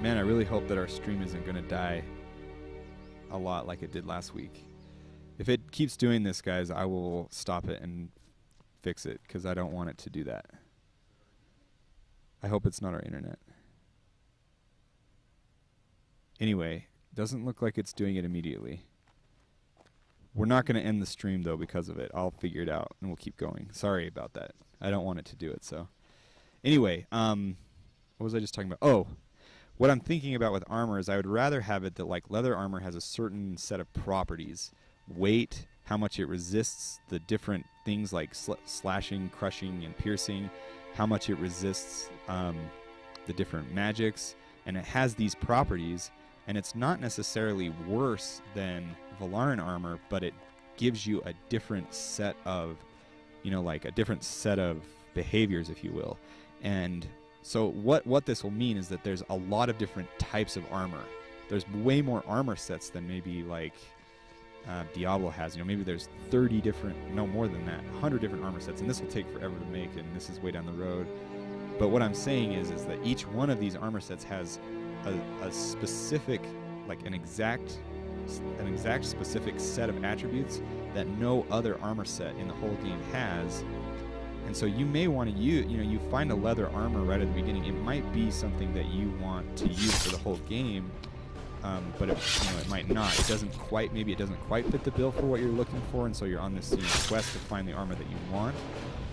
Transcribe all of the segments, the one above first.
Man, I really hope that our stream isn't going to die a lot like it did last week. If it keeps doing this, guys, I will stop it and fix it, because I don't want it to do that. I hope it's not our internet. Anyway, doesn't look like it's doing it immediately. We're not going to end the stream, though, because of it. I'll figure it out, and we'll keep going. Sorry about that. I don't want it to do it, so. Anyway, what was I just talking about? Oh, what I'm thinking about with armor is I would rather have it that, like, leather armor has a certain set of properties. Weight, how much it resists the different things like slashing, crushing, and piercing, how much it resists the different magics, and it has these properties, and it's not necessarily worse than Valarin armor, but it gives you a different set of, you know, like a different set of behaviors, if you will. And so what this will mean is that there's a lot of different types of armor. There's way more armor sets than maybe like Diablo has. You know, maybe there's 30 different, no more than that, 100 different armor sets, and this will take forever to make, and this is way down the road. But what I'm saying is that each one of these armor sets has a specific, like an exact specific set of attributes that no other armor set in the whole game has. And so you may want to use, you know, you find a leather armor right at the beginning. It might be something that you want to use for the whole game, but it, you know, it might not. It doesn't quite, maybe it doesn't quite fit the bill for what you're looking for, and so you're on this, you know, quest to find the armor that you want.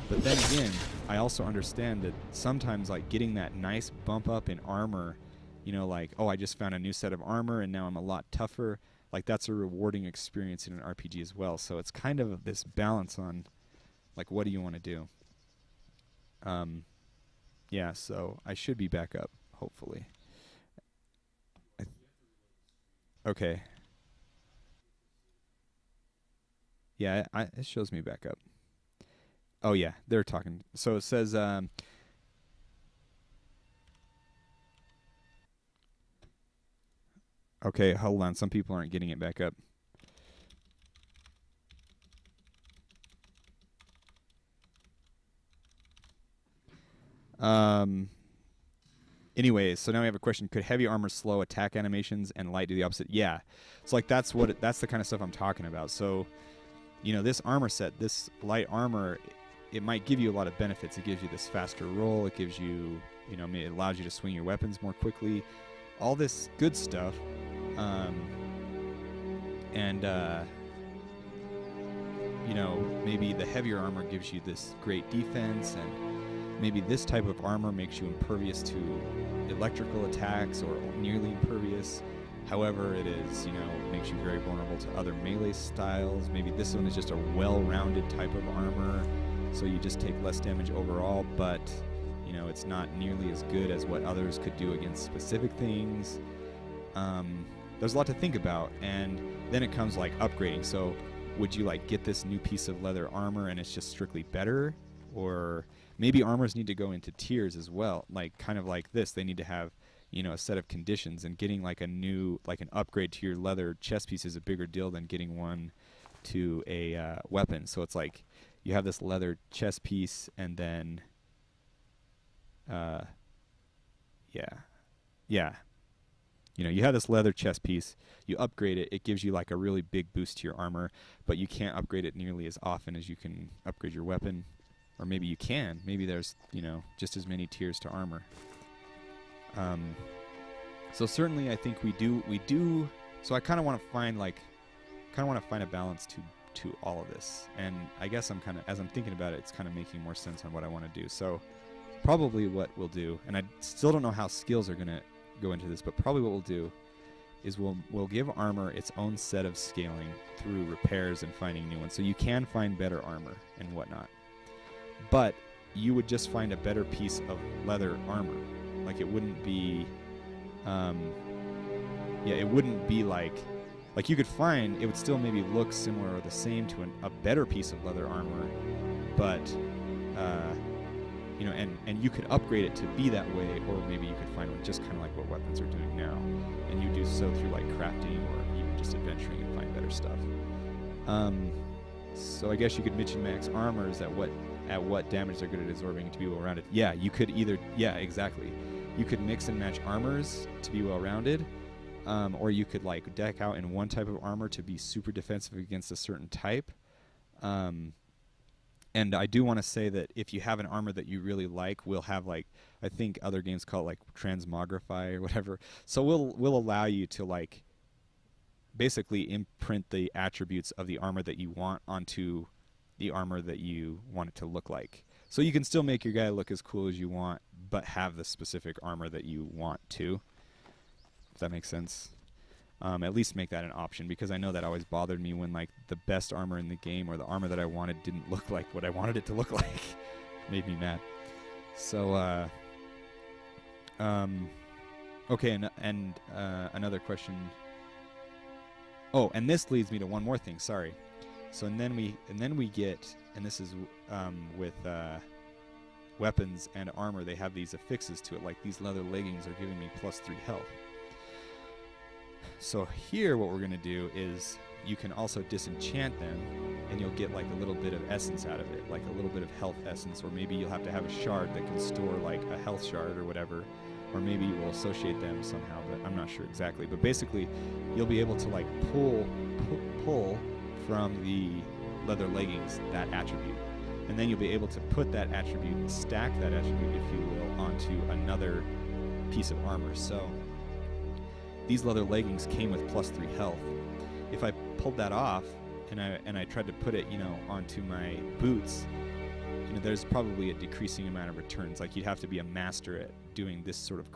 But then again, I also understand that sometimes, like, getting that nice bump up in armor, you know, like, oh, I just found a new set of armor and now I'm a lot tougher. Like, that's a rewarding experience in an RPG as well. So it's kind of this balance on, like, what do you want to do? Yeah, so I should be back up, hopefully. Okay. Yeah, it shows me back up. Oh, yeah, they're talking. So it says, okay, hold on. Some people aren't getting it back up. Anyways, so now we have a question. Could heavy armor slow attack animations and light do the opposite? Yeah. So, like, that's the kind of stuff I'm talking about. So, you know, this armor set, this light armor, it might give you a lot of benefits. It gives you this faster roll. It gives you, you know, it allows you to swing your weapons more quickly. All this good stuff. You know, maybe the heavier armor gives you this great defense, and maybe this type of armor makes you impervious to electrical attacks or nearly impervious. However, it is, you know, makes you very vulnerable to other melee styles. Maybe this one is just a well-rounded type of armor, so you just take less damage overall, but, you know, it's not nearly as good as what others could do against specific things. There's a lot to think about, and then it comes, like, upgrading. So would you, like, get this new piece of leather armor and it's just strictly better? Or maybe armors need to go into tiers as well, like, kind of like this. They need to have, you know, a set of conditions, and getting, like, a new, like, an upgrade to your leather chest piece is a bigger deal than getting one to a weapon. So it's like you have this leather chest piece, and then yeah, you know, you have this leather chest piece, you upgrade it, it gives you, like, a really big boost to your armor, but you can't upgrade it nearly as often as you can upgrade your weapon. Or maybe you can. Maybe there's, you know, just as many tiers to armor. So certainly I think we do. So I kind of want to find, like, a balance to all of this. And I guess I'm kind of, as I'm thinking about it, it's kind of making more sense on what I want to do. So probably what we'll do, and I still don't know how skills are going to go into this, but probably what we'll do is we'll give armor its own set of scaling through repairs and finding new ones. So you can find better armor and whatnot, but you would just find a better piece of leather armor. Like, it wouldn't be it wouldn't be like you could find, it would still maybe look similar or the same to a better piece of leather armor, but you know, and you could upgrade it to be that way, or maybe you could find one just kind of like what weapons are doing now, and you do so through, like, crafting or even just adventuring and find better stuff. So I guess you could mention max armors at what damage they're good at absorbing to be well rounded. Yeah, you could either, yeah, exactly. You could mix and match armors to be well-rounded, or you could like deck out in one type of armor to be super defensive against a certain type. And I do want to say that if you have an armor that you really like, we'll have like, I think other games call it like transmogrify or whatever. So we'll allow you to like basically imprint the attributes of the armor that you want onto the armor that you want it to look like. So you can still make your guy look as cool as you want, but have the specific armor that you want to. If that makes sense. At least make that an option, because I know that always bothered me when like the best armor in the game or the armor that I wanted didn't look like what I wanted it to look like. Made me mad. So okay, and another question. Oh, and this leads me to one more thing. Sorry. So and then we get, and this is with weapons and armor. They have these affixes to it, like these leather leggings are giving me +3 health. So here what we're going to do is you can also disenchant them, and you'll get like a little bit of essence out of it, like a little bit of health essence, or maybe you'll have to have a shard that can store like a health shard or whatever, or maybe you will associate them somehow, but I'm not sure exactly. But basically you'll be able to like pull from the leather leggings that attribute, and then you'll be able to put that attribute and stack that attribute, if you will, onto another piece of armor. So these leather leggings came with +3 health. If I pulled that off and I tried to put it, onto my boots, there's probably a decreasing amount of returns. Like you'd have to be a master at doing this sort of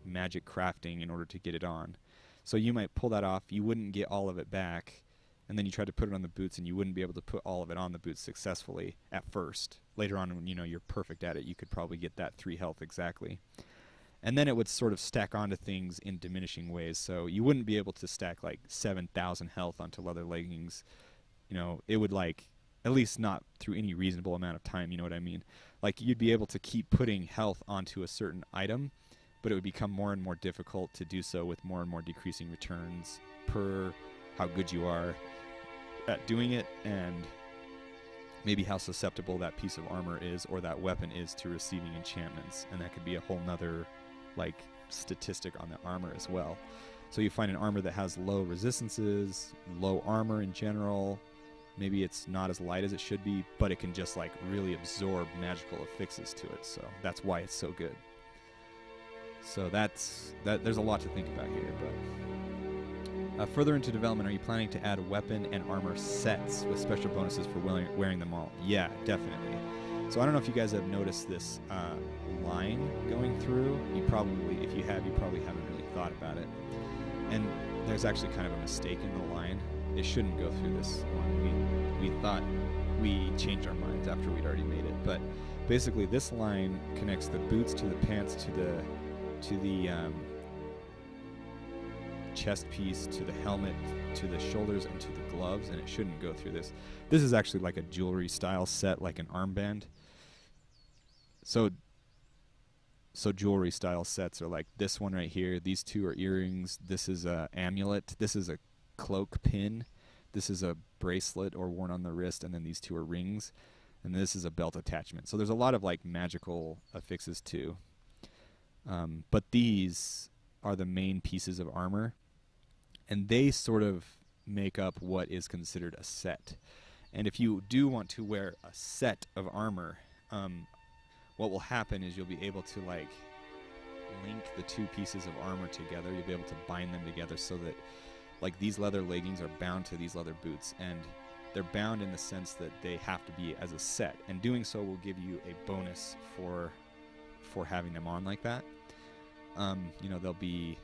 magic crafting in order to get it on. So you might pull that off, you wouldn't get all of it back, and then you try to put it on the boots and you wouldn't be able to put all of it on the boots successfully at first. Later on, when you're perfect at it, you could probably get that 3 health exactly. And then it would sort of stack onto things in diminishing ways. So you wouldn't be able to stack like 7,000 health onto leather leggings. It would like, at least not through any reasonable amount of time, you know what I mean? Like you'd be able to keep putting health onto a certain item, but it would become more and more difficult to do so with more and more decreasing returns per how good you are at doing it, and maybe how susceptible that piece of armor is or that weapon is to receiving enchantments. And that could be a whole nother like statistic on the armor as well. So you find an armor that has low resistances, low armor in general, maybe it's not as light as it should be, but it can just like really absorb magical affixes to it. So that's why it's so good. So there's a lot to think about here. But further into development, are you planning to add weapon and armor sets with special bonuses for wearing them all? Yeah, definitely. So I don't know if you guys have noticed this line going through. If you have, you probably haven't really thought about it. And there's actually kind of a mistake in the line. It shouldn't go through this one. We thought we changed our minds after we'd already made it. But basically this line connects the boots to the pants to the chest piece, to the helmet, to the shoulders, and to the gloves, and it shouldn't go through this. This is actually like a jewelry style set, like an armband. So jewelry style sets are like this one right here. These two are earrings. This is a amulet. This is a cloak pin. This is a bracelet or worn on the wrist, and then these two are rings. And this is a belt attachment. So there's a lot of like magical affixes too. But these are the main pieces of armor, and they sort of make up what is considered a set. And if you do want to wear a set of armor, what will happen is you'll be able to like link the two pieces of armor together. You'll be able to bind them together so that like these leather leggings are bound to these leather boots, and they're bound in the sense that they have to be as a set, and doing so will give you a bonus for having them on like that. They'll be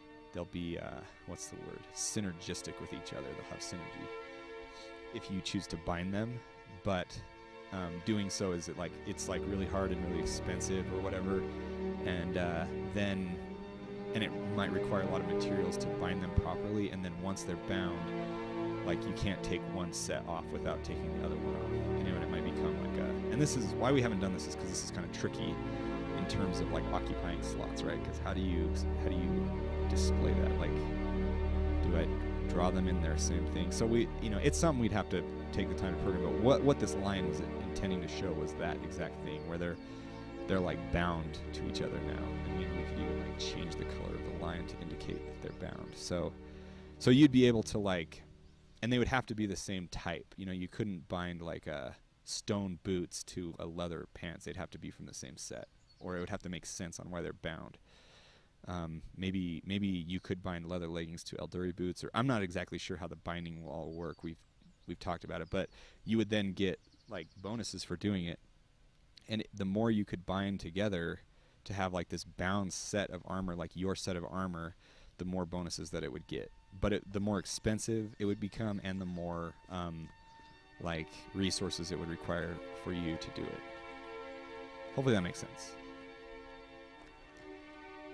what's the word? Synergistic with each other. They'll have synergy if you choose to bind them, but doing so is it's really hard and really expensive or whatever, and it might require a lot of materials to bind them properly, and then once they're bound, like you can't take one set off without taking the other one off, and it might become like and this is why we haven't done this, is because this is kind of tricky in terms of like occupying slots, right? Because how do you display that? Like, do I draw them in there, same thing? So it's something we'd have to take the time to program. But what this line was intending to show was that exact thing, where they're they're like bound to each other now. And maybe we could even like change the color of the line to indicate that they're bound. So you'd be able to like, and they would have to be the same type. You know, you couldn't bind like a stone boots to a leather pants. They'd have to be from the same set, or it would have to make sense on why they're bound. Maybe you could bind leather leggings to Elduri boots, or I'm not exactly sure how the binding will all work. We've talked about it, but you would then get like bonuses for doing it. And the more you could bind together to have like this bound set of armor, like your set of armor, the more bonuses that it would get. But the more expensive it would become, and the more like resources it would require for you to do it. Hopefully that makes sense.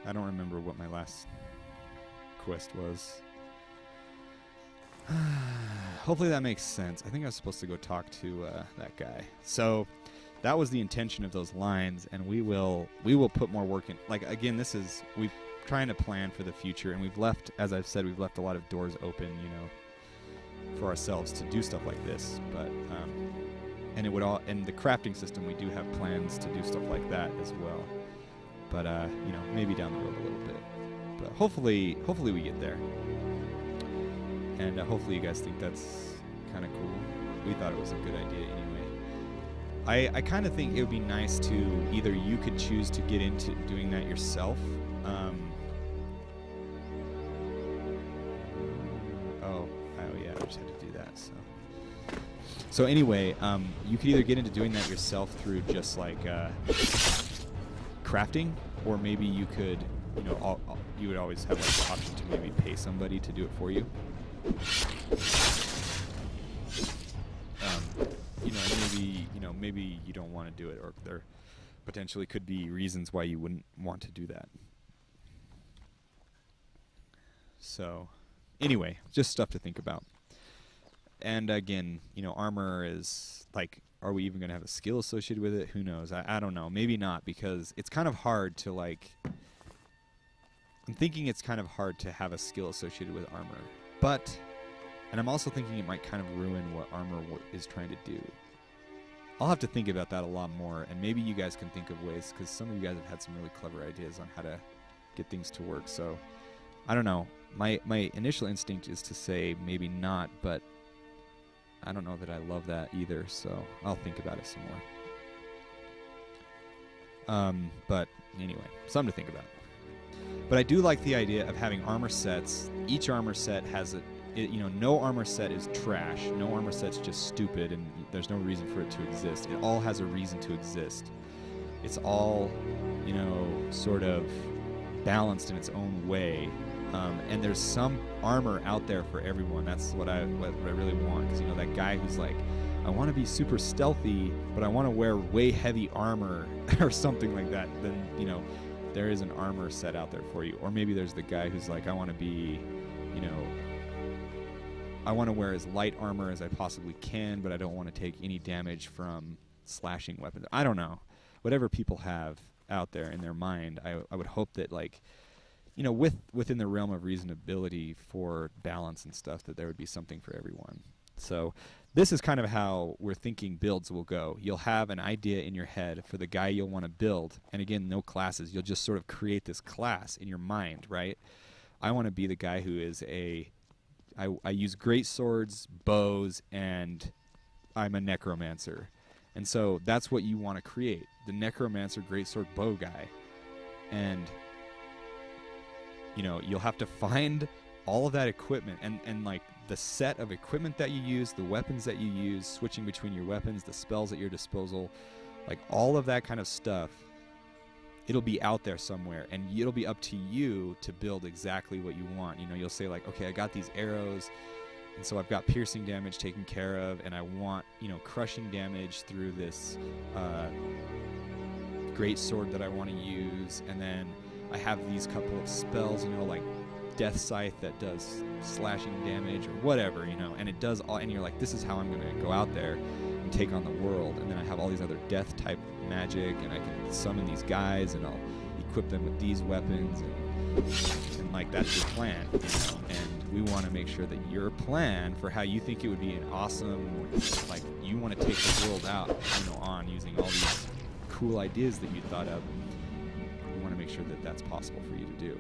I don't remember what my last quest was. Hopefully that makes sense. I think I was supposed to go talk to that guy. So that was the intention of those lines, and we will put more work in. Like, again, we've trying to plan for the future, and we've left, as I've said, we've left a lot of doors open, you know, for ourselves to do stuff like this. But and it would all, and the crafting system, we do have plans to do stuff like that as well. But you know, maybe down the road a little bit. But hopefully we get there. And hopefully you guys think that's kind of cool. We thought it was a good idea anyway. I kind of think it would be nice to, either you could choose to get into doing that yourself. Oh yeah, I just had to do that. So anyway, you could either get into doing that yourself through just like crafting, or maybe you could, you know, you would always have like the option to maybe pay somebody to do it for you. You know, maybe you don't want to do it, or there potentially could be reasons why you wouldn't want to do that. So, anyway, just stuff to think about. And again, you know, armor is like, are we even going to have a skill associated with it? Who knows? I don't know. Maybe not, because it's kind of hard to like, I'm thinking it's kind of hard to have a skill associated with armor. But, and I'm also thinking it might kind of ruin what armor is trying to do. I'll have to think about that a lot more, and maybe you guys can think of ways, because some of you guys have had some really clever ideas on how to get things to work. So, I don't know. My initial instinct is to say maybe not, but I don't know that I love that either, so I'll think about it some more. But anyway, something to think about. But I do like the idea of having armor sets. Each armor set has you know, no armor set is trash. No armor set's just stupid, and there's no reason for it to exist. It all has a reason to exist. It's all, you know, sort of balanced in its own way. And there's some armor out there for everyone. That's what I really want. Because, you know, that guy who's like, I want to be super stealthy, but I want to wear way heavy armor or something like that. Then, you know, there is an armor set out there for you. Or maybe there's the guy who's like, I want to be, you know, I want to wear as light armor as I possibly can, but I don't want to take any damage from slashing weapons. I don't know. Whatever people have out there in their mind, I would hope that, like, you know, within the realm of reasonability for balance and stuff, that there would be something for everyone. So this is kind of how we're thinking builds will go. You'll have an idea in your head for the guy you'll want to build. And again, no classes. You'll just sort of create this class in your mind, right? I want to be the guy who is I use great swords, bows, and I'm a necromancer. And so that's what you want to create. The necromancer, greatsword, bow guy. And, you know, you'll have to find all of that equipment and like the set of equipment that you use, the weapons that you use, switching between your weapons, the spells at your disposal, like all of that kind of stuff. It'll be out there somewhere, and it'll be up to you to build exactly what you want. You know, you'll say like, okay, I got these arrows, and so I've got piercing damage taken care of, and I want, you know, crushing damage through this great sword that I want to use, and then I have these couple of spells, you know, like Death Scythe that does slashing damage or whatever, you know, and it does all, and you're like, this is how I'm going to go out there and take on the world. And then I have all these other death type magic, and I can summon these guys, and I'll equip them with these weapons, and like that's your plan, you know. And we want to make sure that your plan for how you think it would be an awesome, like you want to take the world out, you know, on using all these cool ideas that you thought up, we want to make sure that that's possible for you to do.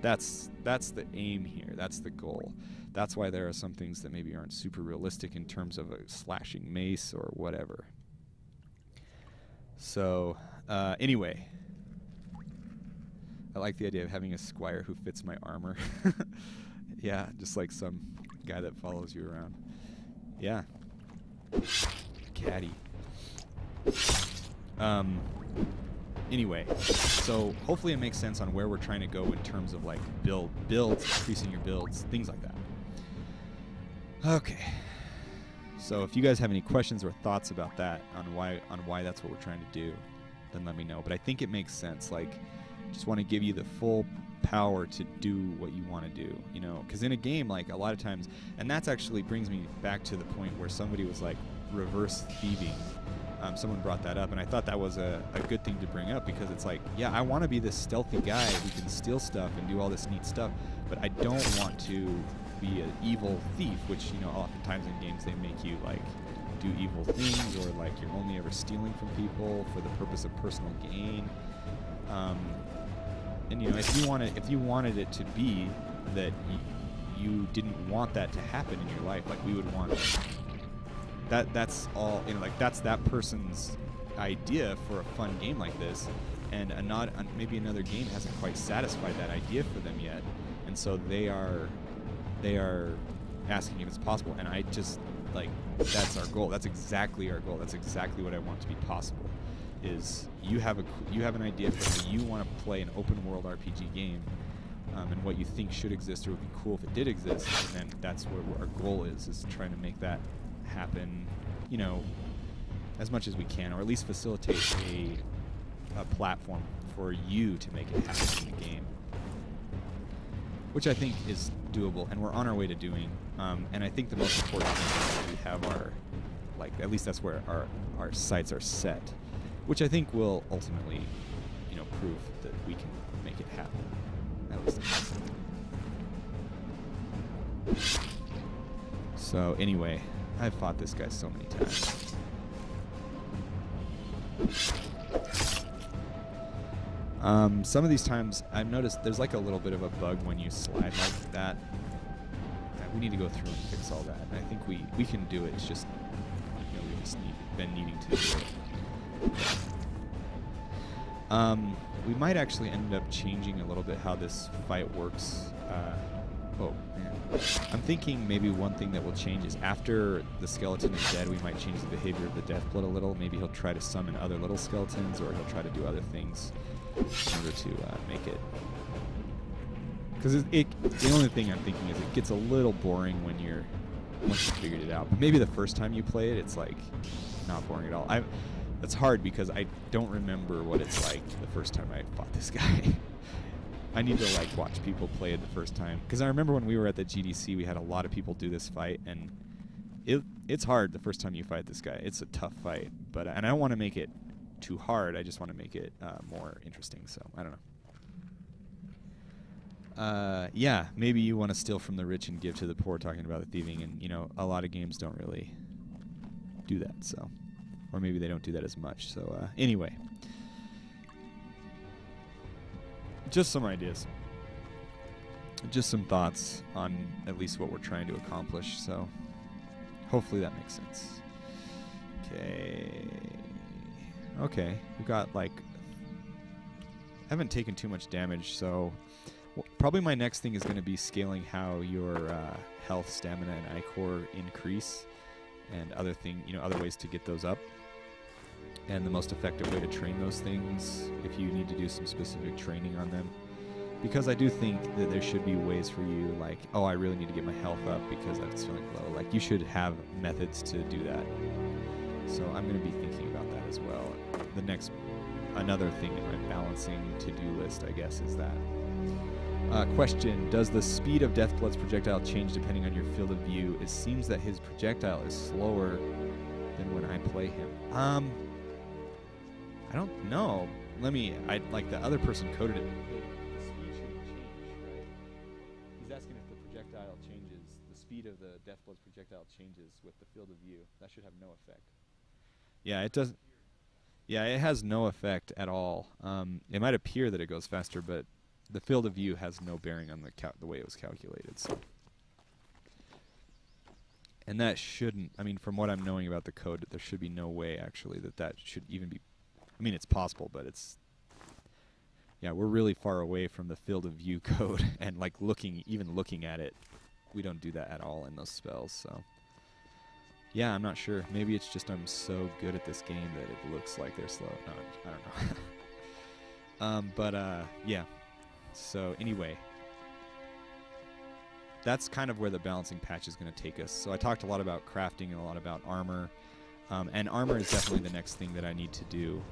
That's the aim here. That's the goal. That's why there are some things that maybe aren't super realistic in terms of a slashing mace or whatever. So, anyway, I like the idea of having a squire who fits my armor. Yeah, just like some guy that follows you around. Yeah. Caddy. Anyway, so hopefully it makes sense on where we're trying to go in terms of like builds, increasing your builds, things like that. Okay. So if you guys have any questions or thoughts about that, on why that's what we're trying to do, then let me know. But I think it makes sense. Like, just want to give you the full power to do what you want to do, you know, because in a game, like a lot of times, and that's actually brings me back to the point where somebody was like reverse thieving. Someone brought that up, and I thought that was a good thing to bring up, because it's like, yeah, I want to be this stealthy guy who can steal stuff and do all this neat stuff, but I don't want to be an evil thief, which, you know, oftentimes in games they make you like do evil things, or like you're only ever stealing from people for the purpose of personal gain. And you know, if you wanted it to be that you didn't want that to happen in your life, like we would want that's all, you know, like that's that person's idea for a fun game like this, and maybe another game hasn't quite satisfied that idea for them yet, and so they are asking if it's possible, and I just like, that's our goal. That's exactly our goal. That's exactly what I want to be possible. Is you have an idea for how you want to play an open world RPG game, and what you think should exist or would be cool if it did exist, and then that's what our goal is trying to make that happen, you know, as much as we can, or at least facilitate a platform for you to make it happen in the game, which I think is doable, and we're on our way to doing. And I think the most important thing is that we have our, like, at least that's where our sights are set, which I think will ultimately, you know, prove that we can make it happen. At least. So anyway, I've fought this guy so many times. Some of these times I've noticed there's like a little bit of a bug when you slide like that. We need to go through and fix all that. And I think we can do it. It's just, you know, we've just been needing to do it. We might actually end up changing a little bit how this fight works. Oh man, I'm thinking maybe one thing that will change is after the skeleton is dead, we might change the behavior of the Deathblood a little. Maybe he'll try to summon other little skeletons, or he'll try to do other things in order to make it. Because the only thing I'm thinking is it gets a little boring once you figured it out. But maybe the first time you play it, it's like not boring at all. It's hard because I don't remember what it's like the first time I fought this guy. I need to like watch people play it the first time, because I remember when we were at the GDC, we had a lot of people do this fight, and it's hard the first time you fight this guy. It's a tough fight, and I don't want to make it too hard. I just want to make it more interesting. So I don't know. Yeah, maybe you want to steal from the rich and give to the poor, talking about the thieving, and you know, a lot of games don't really do that. So, or maybe they don't do that as much. So anyway. Just some ideas. Just some thoughts on at least what we're trying to accomplish, so hopefully that makes sense. Okay, we got like, I haven't taken too much damage, so probably my next thing is going to be scaling how your health, stamina, and ichor increase, and other ways to get those up. And the most effective way to train those things, if you need to do some specific training on them. Because I do think that there should be ways for you, like, oh, I really need to get my health up because I'm feeling low. Like, you should have methods to do that. So I'm going to be thinking about that as well. Another thing in my balancing to-do list, I guess, is that. Question, does the speed of Deathblood's projectile change depending on your field of view? It seems that his projectile is slower than when I play him. I don't know. Like the other person coded it. The speed shouldn't change, right? He's asking if the projectile changes, the speed of the Deathblood's projectile changes with the field of view. That should have no effect. Yeah, it doesn't. Yeah, it has no effect at all. It might appear that it goes faster, but the field of view has no bearing on the way it was calculated. So, and that shouldn't. I mean, from what I'm knowing about the code, there should be no way actually that should even be. I mean, it's possible, but it's. Yeah, we're really far away from the field of view code, and like even looking at it, we don't do that at all in those spells. So. Yeah, I'm not sure. Maybe it's just I'm so good at this game that it looks like they're slow. No, I don't know. Yeah. So anyway, that's kind of where the balancing patch is going to take us. So I talked a lot about crafting and a lot about armor. And armor is definitely the next thing that I need to do.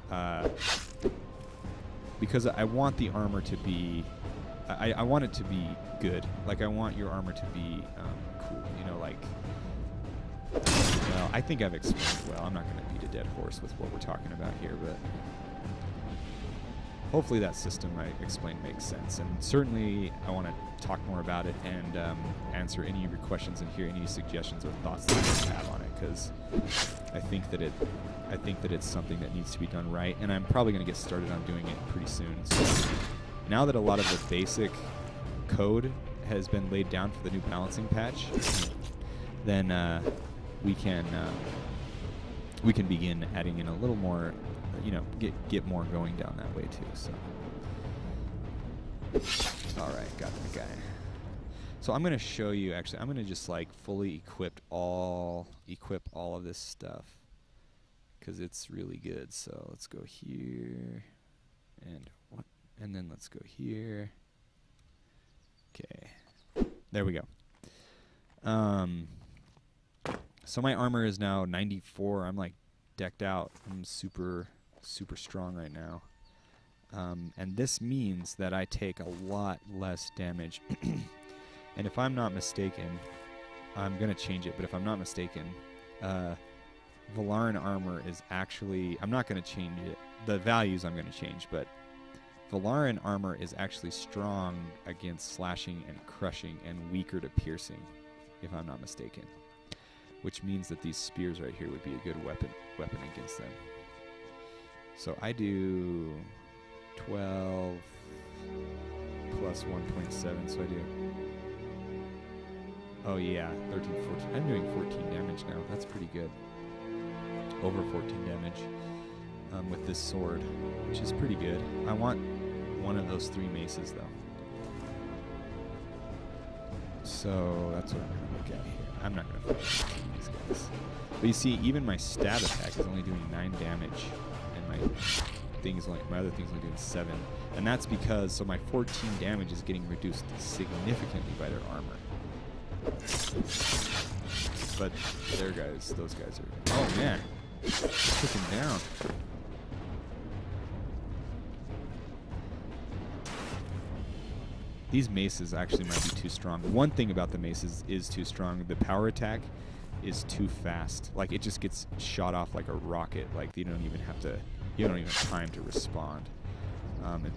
Because I want the armor to be... I want it to be good. Like, I want your armor to be cool. You know, like... Well, I think I've explained well. I'm not going to beat a dead horse with what we're talking about here, but hopefully that system I explained makes sense. And certainly I want to talk more about it and answer any of your questions and hear any suggestions or thoughts that you have on it, because I think that it's something that needs to be done right, and I'm probably going to get started on doing it pretty soon. So now that a lot of the basic code has been laid down for the new balancing patch, then we can begin adding in a little more, you know, get more going down that way too. So, all right, got that guy. So I'm gonna show you. Actually, I'm gonna just like fully equip all of this stuff because it's really good. So let's go here, and then let's go here. Okay, there we go. So my armor is now 94. I'm like decked out. I'm super strong right now. And this means that I take a lot less damage. And if I'm not mistaken, I'm going to change it, but if I'm not mistaken, Velaran armor is actually... I'm not going to change it. The values I'm going to change, but Velaran armor is actually strong against slashing and crushing and weaker to piercing, if I'm not mistaken. Which means that these spears right here would be a good weapon against them. So I do 12 plus 1.7, so I do... Oh yeah, 13, 14. I'm doing 14 damage now. That's pretty good. Over 14 damage with this sword, which is pretty good. I want one of those 3 maces, though. So that's what I'm going to look at here. I'm not going to fight these guys. But you see, even my stab attack is only doing 9 damage, and my other thing's only doing 7. And that's because, so my 14 damage is getting reduced significantly by their armor. But those guys are... Oh man, took him down. These maces actually might be too strong. One thing about the maces is too strong. The power attack is too fast. Like, it just gets shot off like a rocket. Like, you don't even have time to respond.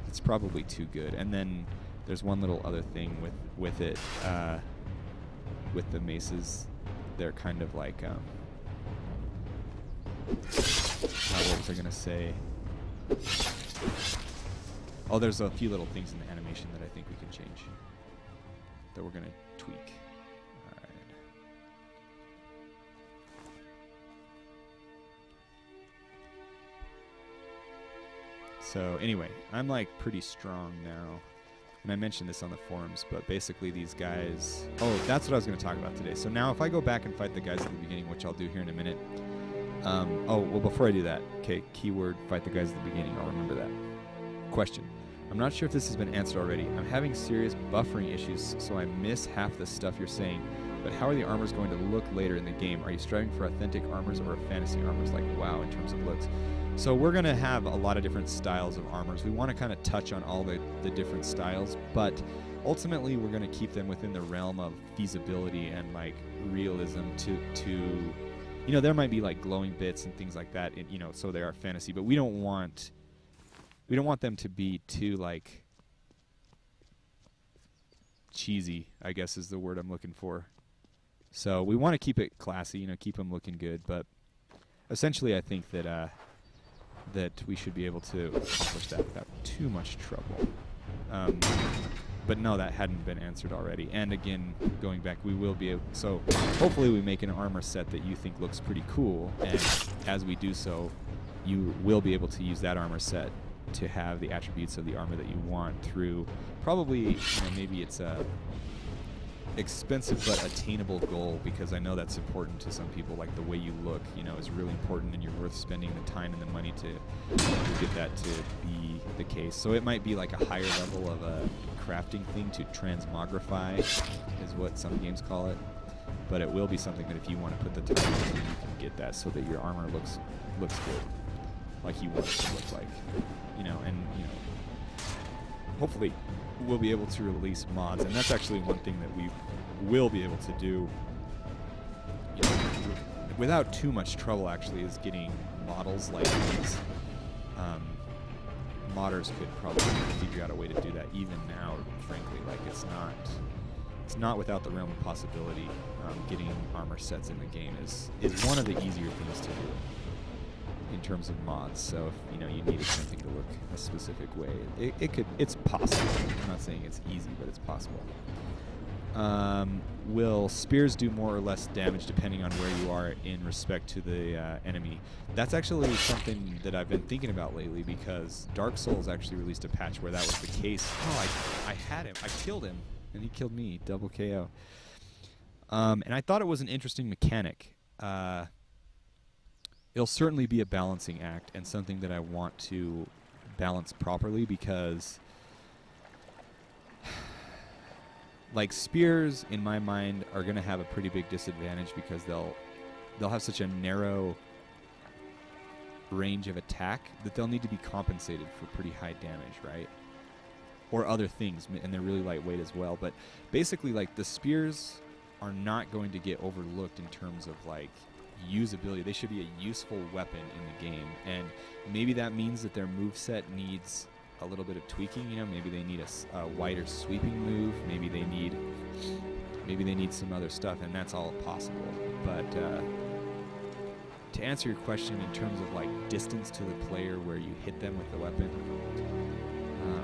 It's probably too good. And then there's one little other thing with it. With the maces, they're kind of like, what was I gonna say? Oh, there's a few little things in the animation that I think we can change, that we're gonna tweak. All right. So anyway, I'm like pretty strong now. And I mentioned this on the forums, but basically these guys... Oh, that's what I was going to talk about today. So now if I go back and fight the guys at the beginning, which I'll do here in a minute... oh, well, before I do that, okay, keyword, fight the guys at the beginning. I'll remember that. Question. I'm not sure if this has been answered already. I'm having serious buffering issues, so I miss half the stuff you're saying. But how are the armors going to look later in the game? Are you striving for authentic armors or fantasy armors like WoW in terms of looks? So we're going to have a lot of different styles of armors. We want to kind of touch on all the different styles, but ultimately we're going to keep them within the realm of feasibility and like realism to you know, there might be like glowing bits and things like that, you know, so they are fantasy, but we don't want them to be too like cheesy, I guess is the word I'm looking for. So we want to keep it classy, you know, keep them looking good, but essentially I think that that we should be able to accomplish that without too much trouble. But no, that hadn't been answered already. And again, going back, we will be able, so hopefully we make an armor set that you think looks pretty cool, and as we do so, you will be able to use that armor set to have the attributes of the armor that you want through probably, maybe it's a expensive but attainable goal, because I know that's important to some people. Like the way you look, is really important, and you're worth spending the time and the money to get that to be the case. So it might be like a higher level of a crafting thing to transmogrify, is what some games call it. But it will be something that if you want to put the time into, you can get that so that your armor looks good, like you want it to look like, hopefully we'll be able to release mods, and that's actually one thing that we will be able to do without too much trouble, actually, is getting models like these. Modders could probably figure out a way to do that even now, frankly. Like, it's not without the realm of possibility. Getting armor sets in the game is one of the easier things to do in terms of mods. So if you needed something to look a specific way, it's possible. I'm not saying it's easy, but it's possible. Will spears do more or less damage depending on where you are in respect to the enemy? That's actually something that I've been thinking about lately, because Dark Souls actually released a patch where that was the case. Oh, I had him. I killed him, and he killed me. Double KO. And I thought it was an interesting mechanic. It'll certainly be a balancing act, and something that I want to balance properly, because like spears in my mind are going to have a pretty big disadvantage, because they'll have such a narrow range of attack that they'll need to be compensated for pretty high damage, right? Or other things, and they're really lightweight as well. But basically, like, the spears are not going to get overlooked in terms of like usability. They should be a useful weapon in the game, and maybe that means that their moveset needs a little bit of tweaking. Maybe they need a wider sweeping move. Maybe they need some other stuff, and that's all possible. But to answer your question in terms of like distance to the player where you hit them with the weapon,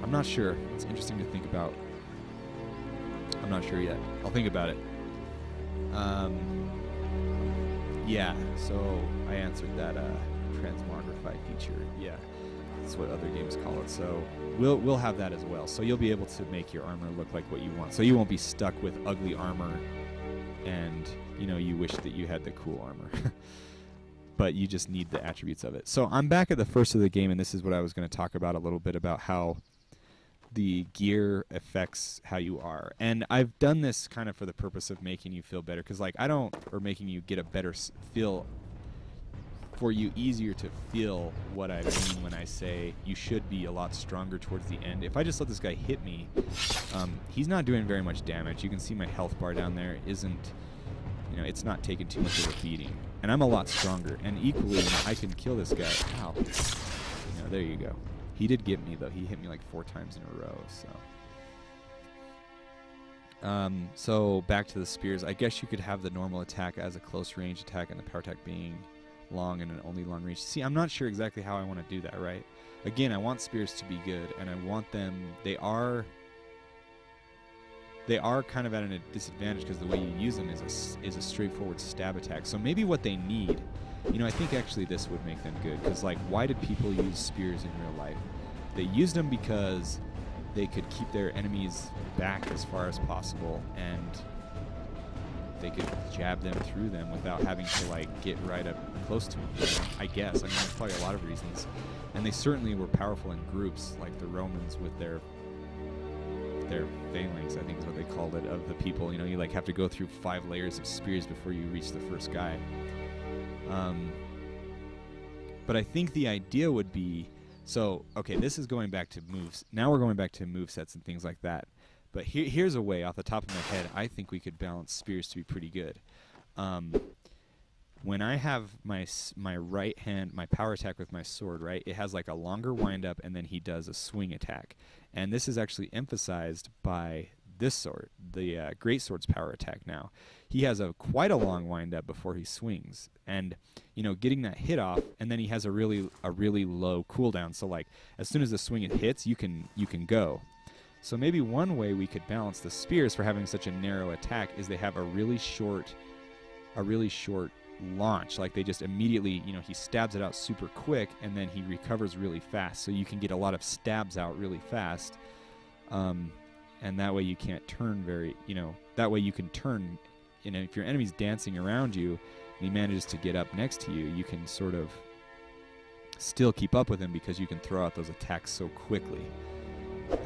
I'm not sure. It's interesting to think about. I'm not sure yet. I'll think about it. Yeah, so I answered that transmogrify feature. Yeah, that's what other games call it. So we'll have that as well. So you'll be able to make your armor look like what you want. So you won't be stuck with ugly armor, and you wish that you had the cool armor, but you just need the attributes of it. So I'm back at the first of the game, and this is what I was going to talk about a little bit about how the gear affects how you are. And I've done this kind of for the purpose of making you feel better, because like or making you get a better feel, for you easier to feel what I mean when I say you should be a lot stronger towards the end. If I just let this guy hit me, he's not doing very much damage. You can see my health bar down there isn't, it's not taking too much of a beating. And I'm a lot stronger, and equally I can kill this guy. Ow. There you go. He did get me, though. He hit me like 4 times in a row, so. So back to the spears. I guess you could have the normal attack as a close range attack, and the power attack being long and an only long range. See, I'm not sure exactly how I want to do that, right? Again, I want spears to be good, and I want them. They are kind of at a disadvantage, because the way you use them is a straightforward stab attack. So maybe what they need, I think actually this would make them good, because like, why did people use spears in real life? They used them because they could keep their enemies back as far as possible, and they could jab them through them without having to like get right up close to them. I guess. I mean, there's probably a lot of reasons, and they certainly were powerful in groups, like the Romans with their phalanx, I think is what they called it, of the people. You like have to go through 5 layers of spears before you reach the first guy. But I think the idea would be, so okay, this is going back to moves. Now we're going back to move sets and things like that. But here's a way off the top of my head I think we could balance spears to be pretty good. When I have my right hand, my power attack with my sword, right, it has like a longer wind up, and then he does a swing attack. And this is actually emphasized by this sword, the great sword's power attack now. He has quite a long wind up before he swings, and you know, getting that hit off, and then he has a really low cooldown. So like as soon as the swing it hits, you can go. So maybe one way we could balance the spears for having such a narrow attack is they have a really short launch. Like they just immediately, you know, he stabs it out super quick and then he recovers really fast. So you can get a lot of stabs out really fast. And that way you can't turn very, you know, that way you can turn, you know, if your enemy's dancing around you and he manages to get up next to you, you can sort of still keep up with him because you can throw out those attacks so quickly.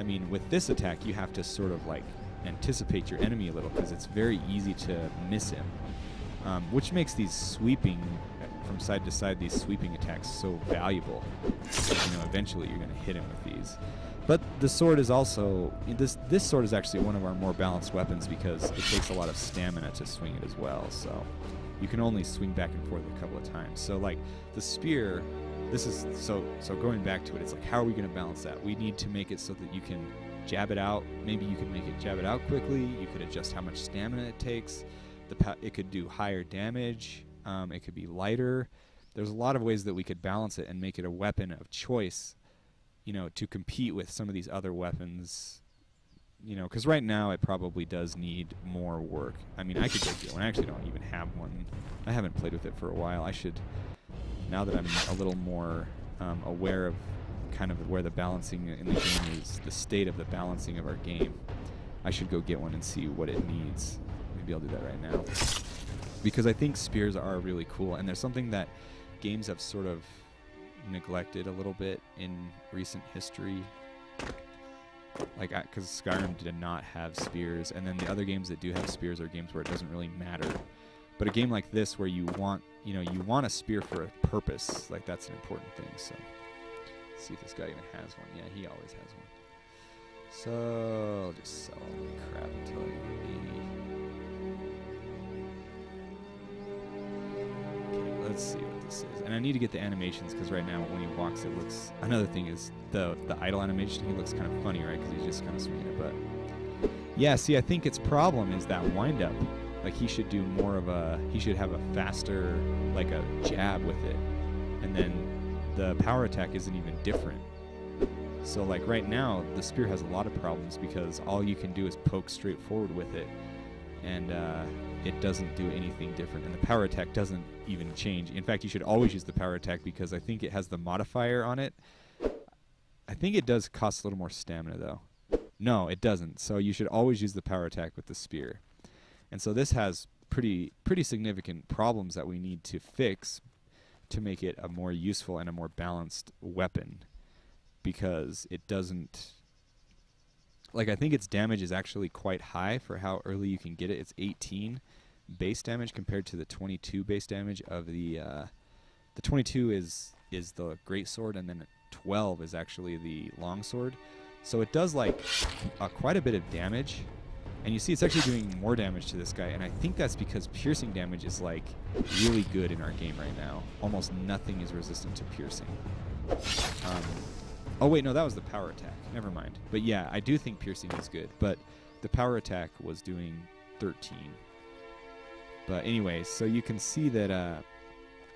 I mean, with this attack, you have to sort of like anticipate your enemy a little because it's very easy to miss him, which makes these sweeping from side to side, these sweeping attacks so valuable. You know, eventually you're going to hit him with these. But the sword is also, this sword is actually one of our more balanced weapons because it takes a lot of stamina to swing it as well. So you can only swing back and forth a couple of times. So like the spear, this is so going back to it, it's like, how are we going to balance that? We need to make it so that you can jab it out. Maybe you can make it jab it out quickly. You could adjust how much stamina it takes. It could do higher damage. It could be lighter. There's a lot of ways that we could balance it and make it a weapon of choice, you know, to compete with some of these other weapons. You know, because right now it probably does need more work. I mean, I could go get one. I actually don't even have one. I haven't played with it for a while. I should, now that I'm a little more aware of kind of where the balancing in the game is, the state of the balancing of our game, I should go get one and see what it needs. Maybe I'll do that right now. Because I think spears are really cool, and there's something that games have sort of neglected a little bit in recent history. Like, because Skyrim did not have spears, and then the other games that do have spears are games where it doesn't really matter. But a game like this, where you want, you know, you want a spear for a purpose, like that's an important thing. So, let's see if this guy even has one. Yeah, he always has one. So, I'll just sell all the crap until I get 80. Okay, let's see what this is. And I need to get the animations, because right now when he walks, it looks... Another thing is the idle animation, he looks kind of funny, right? Because he's just kind of swinging it, but... Yeah, see, I think its problem is that wind-up. Like, he should do more of a... He should have a faster, like a jab with it. And then the power attack isn't even different. So, like, right now, the spear has a lot of problems because all you can do is poke straight forward with it. And it doesn't do anything different. And the power attack doesn't even change. In fact, you should always use the power attack because I think it has the modifier on it. I think it does cost a little more stamina, though. No, it doesn't. So you should always use the power attack with the spear. And so this has pretty significant problems that we need to fix to make it a more useful and a more balanced weapon. Because it doesn't... Like, I think its damage is actually quite high for how early you can get it. It's 18 base damage compared to the 22 base damage of the... The 22 is the great sword, and then 12 is actually the long sword. So it does, like, quite a bit of damage. And you see it's actually doing more damage to this guy, and I think that's because piercing damage is, like, really good in our game right now. Almost nothing is resistant to piercing. Oh, wait, no, that was the power attack. Never mind. But yeah, I do think piercing is good, but the power attack was doing 13. But anyways, so you can see that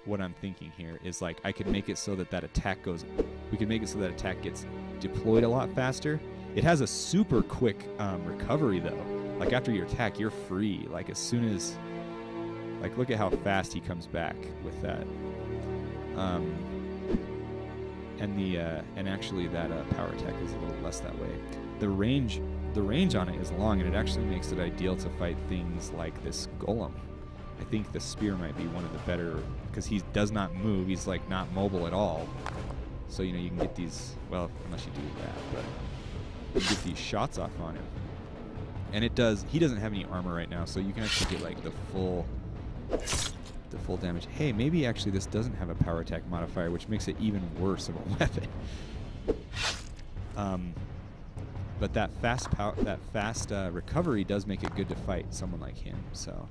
what I'm thinking here is, like, I could make it so that attack goes... We could make it so that attack gets deployed a lot faster. It has a super quick recovery, though. Like, after your attack, you're free. Like, as soon as... Like, look at how fast he comes back with that. And actually that power attack is a little less that way. The range on it is long, and it actually makes it ideal to fight things like this golem. I think the spear might be one of the better, because he does not move. He's, like, not mobile at all. So, you know, you can get these, well, unless you do that, but you get these shots off on him. And it does, he doesn't have any armor right now, so you can actually get, like, the full damage. Hey, maybe actually this doesn't have a power attack modifier, which makes it even worse of a weapon. But that fast recovery does make it good to fight someone like him. So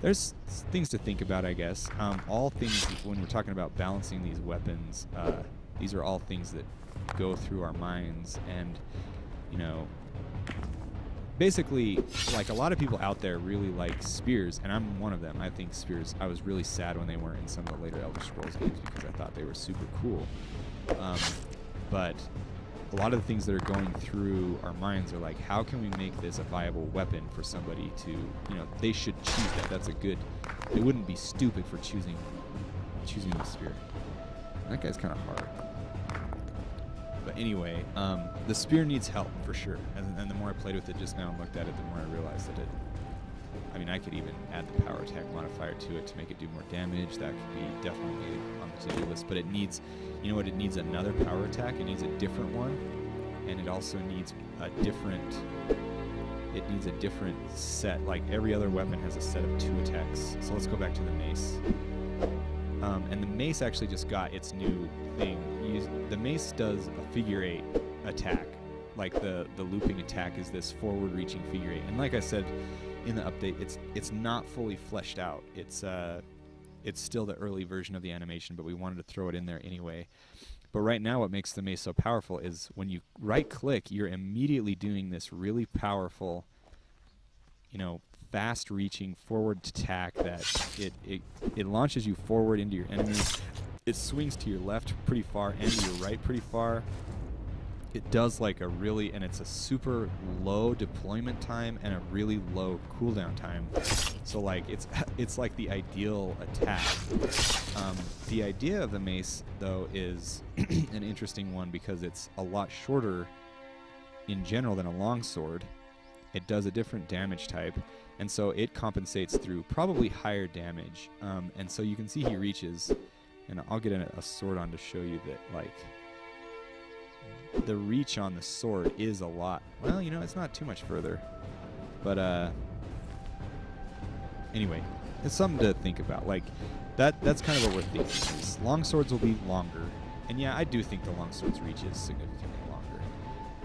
there's things to think about, I guess. All things, when we're talking about balancing these weapons, these are all things that go through our minds, and, you know, basically, like, a lot of people out there really like spears, and I'm one of them. I think spears, I was really sad when they weren't in some of the later Elder Scrolls games because I thought they were super cool. But a lot of the things that are going through our minds are like, how can we make this a viable weapon for somebody to, you know, they should choose that. That's a good, they wouldn't be stupid for choosing the spear. That guy's kind of hard. But anyway, the spear needs help for sure. And the more I played with it just now and looked at it, the more I realized that I mean, I could even add the power attack modifier to it to make it do more damage. That could be definitely on the to-do list. But it needs, you know what, it needs another power attack. It needs a different one. And it also needs a different set. Like every other weapon has a set of 2 attacks. So let's go back to the mace. And the mace actually just got its new thing. The mace does a figure 8 attack. Like the looping attack is this forward-reaching figure 8. And like I said in the update, it's not fully fleshed out. It's still the early version of the animation, but we wanted to throw it in there anyway. But right now, what makes the mace so powerful is when you right-click, you're immediately doing this really powerful, you know, fast-reaching forward attack that it launches you forward into your enemy. It swings to your left pretty far and to your right pretty far. It does like a really, and it's a super low deployment time and a really low cooldown time. So like it's like the ideal attack. The idea of the mace though is an interesting one because it's a lot shorter in general than a longsword. It does a different damage type, and so it compensates through probably higher damage. And so you can see he reaches, and I'll get a sword on to show you that like the reach on the sword is a lot. Well, you know, it's not too much further, but anyway, it's something to think about. Like that's kind of what we're thinking. Is long swords will be longer, and yeah, I do think the long sword's reach is significantly longer,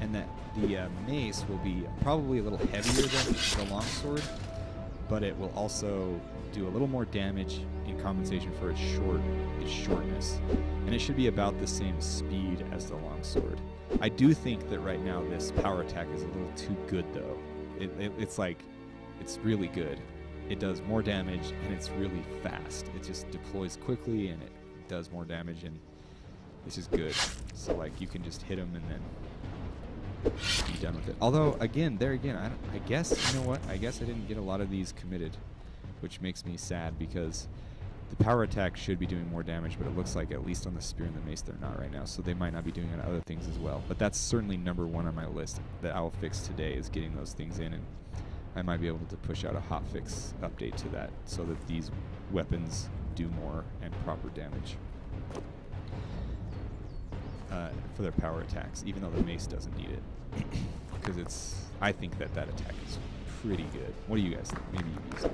and that the mace will be probably a little heavier than the long sword, but it will also do a little more damage in compensation for its shortness, and it should be about the same speed as the longsword. I do think that right now this power attack is a little too good though. It's like, it's really good. It does more damage and it's really fast. It just deploys quickly and it does more damage, and it's just good. So like you can just hit them and then be done with it. Although again, I guess, you know what? I guess I didn't get a lot of these committed, which makes me sad because the power attack should be doing more damage, but it looks like at least on the spear and the mace they're not right now, so they might not be doing it on other things as well. But that's certainly number 1 on my list that I will fix today, is getting those things in, and I might be able to push out a hotfix update to that so that these weapons do more and proper damage for their power attacks, even though the mace doesn't need it. Because I think that attack is pretty good. What do you guys think? Maybe you use it.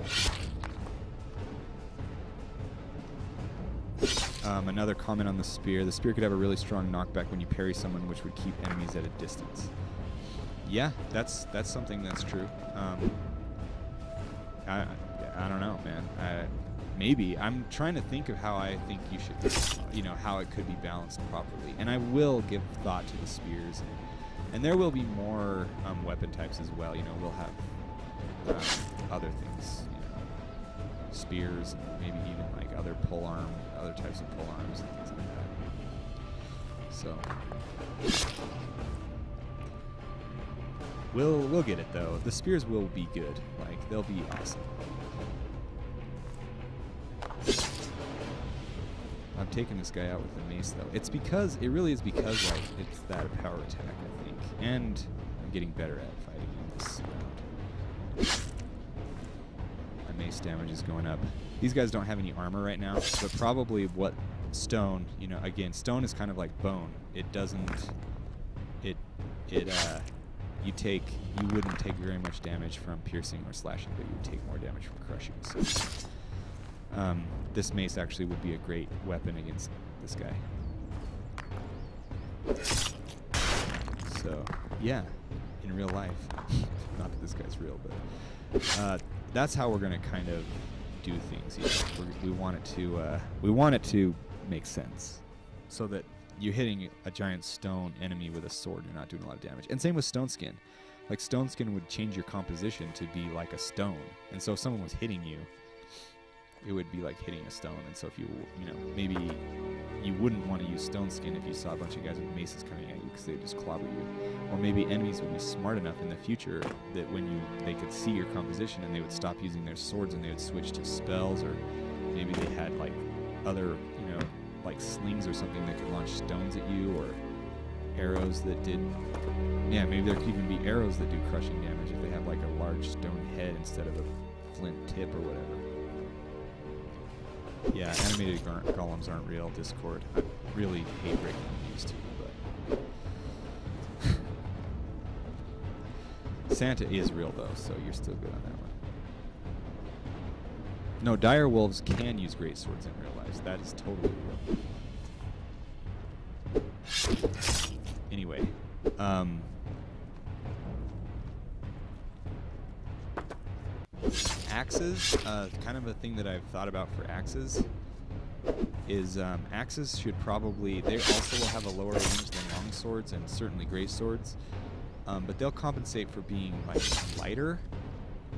Another comment on the spear. The spear could have a really strong knockback when you parry someone, which would keep enemies at a distance. Yeah, that's something that's true. I don't know, man. Maybe. I'm trying to think of how I think you should, you know, how it could be balanced properly. And I will give thought to the spears. And there will be more weapon types as well. You know, we'll have other things, you know, spears, and maybe even like other types of pole arms and things like that. So we'll get it though. The spears will be good. Like they'll be awesome. I'm taking this guy out with the mace though. It really is because like it's that power attack, I think, and I'm getting better at fighting in this round. My mace damage is going up. These guys don't have any armor right now, but probably what stone, you know, again, stone is kind of like bone. It doesn't, you wouldn't take very much damage from piercing or slashing, but you would take more damage from crushing. So this mace actually would be a great weapon against this guy. So yeah, in real life, not that this guy's real, but that's how we're gonna kind of do things. You know? We want it to make sense, so that you're hitting a giant stone enemy with a sword, you're not doing a lot of damage. And same with stone skin. Like stone skin would change your composition to be like a stone, and so if someone was hitting you, it would be like hitting a stone. And so if you know, maybe you wouldn't want to use stone skin if you saw a bunch of guys with maces coming at you because they would just clobber you. Or maybe enemies would be smart enough in the future that when they could see your composition and they would stop using their swords and they would switch to spells, or maybe they had like other, you know, like slings or something that could launch stones at you, or arrows that did, yeah, maybe there could even be arrows that do crushing damage if they have like a large stone head instead of a flint tip or whatever. Yeah, animated golems aren't real, Discord. I really hate breaking the news to you, but Santa is real though, so you're still good on that one. No, dire wolves can use great swords in real life. That is totally real. Anyway, axes, kind of a thing that I've thought about for axes is axes should probably, they also will have a lower range than long swords and certainly great swords, but they'll compensate for being like lighter,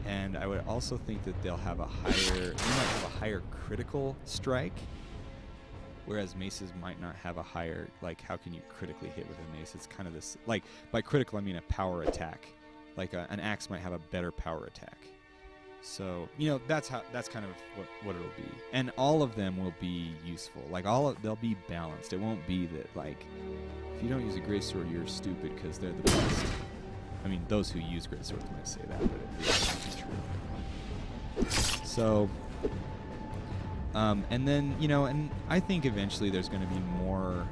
and I would also think that they'll have a higher, they might have a higher critical strike, whereas maces might not have a higher, like how can you critically hit with a mace? It's kind of this, like by critical I mean a power attack. Like an axe might have a better power attack. So, you know, that's kind of what it'll be. And all of them will be useful. Like they'll be balanced. It won't be that like if you don't use a great sword you're stupid because they're the best. I mean, those who use great swords might say that, but it isn't true. So and then, you know, and I think eventually there's going to be more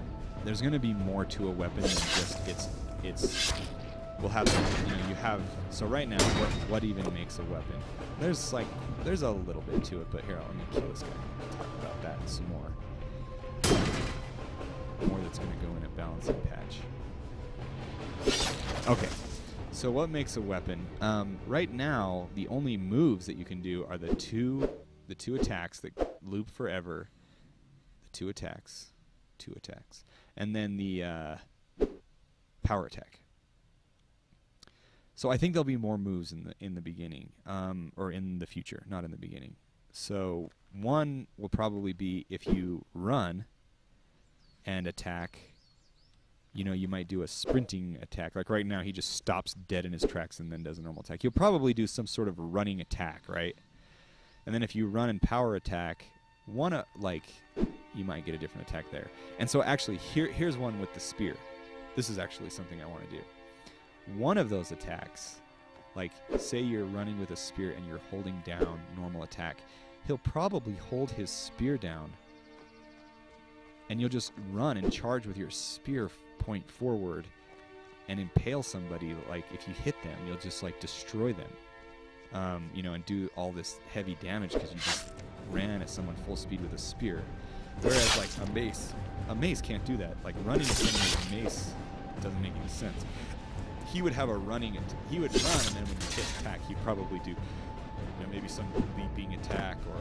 to a weapon than just its we'll have, you know, you have, so right now what even makes a weapon? There's a little bit to it, but here, let me kill this guy and talk about that some more. More that's going to go in a balancing patch. Okay. So what makes a weapon? Right now, the only moves that you can do are the two attacks that loop forever. The two attacks, and then the power attack. So I think there'll be more moves in the beginning, or in the future, not in the beginning. So one will probably be if you run and attack. You know, you might do a sprinting attack. Like right now, he just stops dead in his tracks and then does a normal attack. You'll probably do some sort of running attack, right? And then if you run and power attack, you might get a different attack there. And so actually, here's one with the spear. This is actually something I want to do. One of those attacks, like say you're running with a spear and you're holding down normal attack, he'll probably hold his spear down, and you'll just run and charge with your spear point forward and impale somebody. Like if you hit them, you'll just like destroy them, you know, and do all this heavy damage because you just ran at someone full speed with a spear. Whereas like a mace can't do that. Like running at someone with a mace doesn't make any sense. He would have a running, he would run, and then when you hit attack, he'd probably do, you know, maybe some leaping attack, or,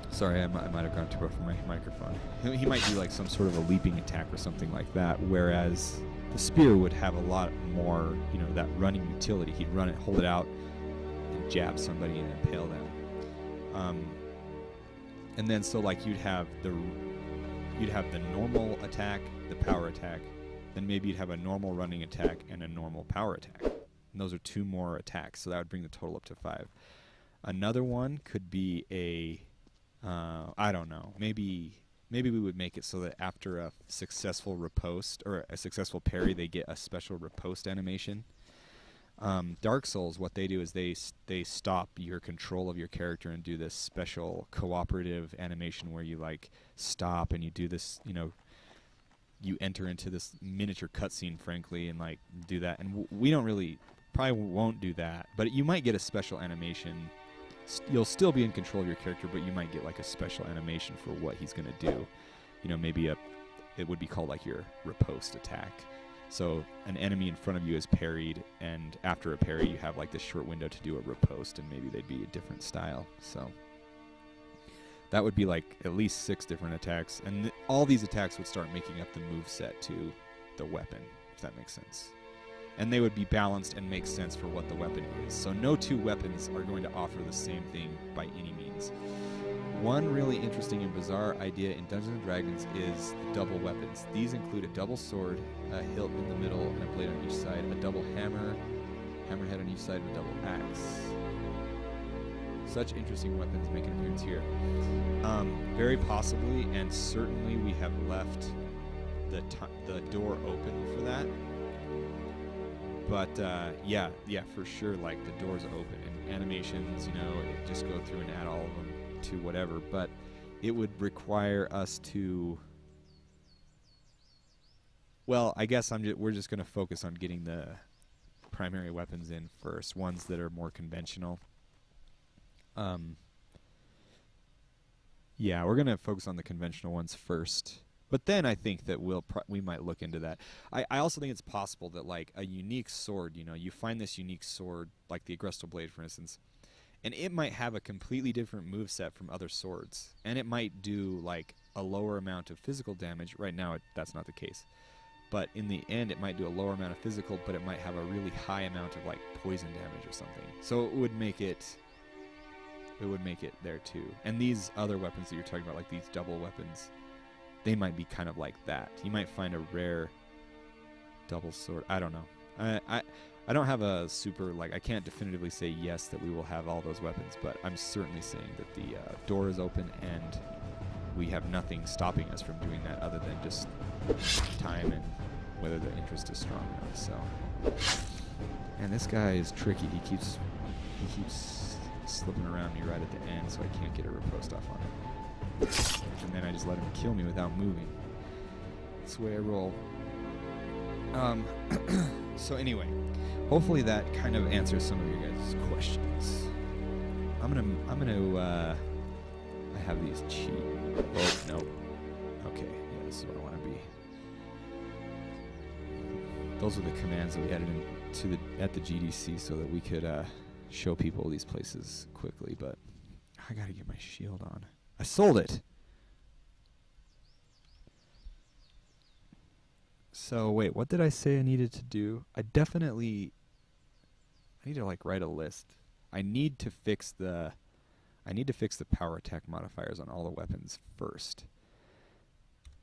sorry, I might have gone too far from my microphone. He might do like some sort of a leaping attack or something like that, whereas the spear would have a lot more, you know, that running utility. He'd run it, hold it out, and jab somebody and impale them. And then so like you'd have the normal attack, the power attack. Then maybe you'd have a normal running attack and a normal power attack. And those are 2 more attacks, so that would bring the total up to 5. Another one could be a, I don't know, maybe we would make it so that after a successful riposte or a successful parry, they get a special riposte animation. Dark Souls, what they do is they stop your control of your character and do this special cooperative animation where you like stop and you do this, you know, you enter into this miniature cutscene, frankly, and like do that. And we probably won't do that, but you might get a special animation. You'll still be in control of your character, but you might get like a special animation for what he's going to do. You know, maybe it would be called like your riposte attack. So an enemy in front of you is parried, and after a parry, you have like this short window to do a riposte, and maybe they'd be a different style. So that would be like at least 6 different attacks, and all these attacks would start making up the move set to the weapon, if that makes sense. and they would be balanced and make sense for what the weapon is. So no two weapons are going to offer the same thing by any means. One really interesting and bizarre idea in Dungeons & Dragons is double weapons. These include a double sword, a hilt in the middle, and a blade on each side, a double hammer, hammerhead on each side, and a double axe. Such interesting weapons make an appearance here. Very possibly, and certainly we have left the door open for that. But yeah, for sure, like the door's open, and animations, you know, just go through and add all of them to whatever, but it would require us to, well, I guess we're just going to focus on getting the primary weapons in first, ones that are more conventional. Yeah, we're going to focus on the conventional ones first, but then I think that we might look into that. I also think it's possible that, like, a unique sword, you know, you find this unique sword, like the Agresto Blade, for instance, and it might have a completely different moveset from other swords. And it might do, like, a lower amount of physical damage. Right now, that's not the case. But in the end, it might do a lower amount of physical, but it might have a really high amount of, like, poison damage or something. So it would make it there, too. And these other weapons that you're talking about, like these double weapons, they might be kind of like that. You might find a rare double sword. I don't know. I don't have a super, like, I can't definitively say yes that we will have all those weapons, but I'm certainly saying that the door is open and we have nothing stopping us from doing that other than just time and whether the interest is strong enough. So, and this guy is tricky. He keeps slipping around me right at the end, so I can't get a riposte off on him. And then I just let him kill me without moving. That's the way I roll. So anyway, hopefully that kind of answers some of your guys' questions. I'm gonna I have these cheat. Oh, no. Okay, yeah, this is where I want to be. Those are the commands that we added at the GDC so that we could show people these places quickly, but I gotta get my shield on. I sold it! So, wait, what did I say I needed to do? I need to, like, write a list. I need to fix the power attack modifiers on all the weapons first.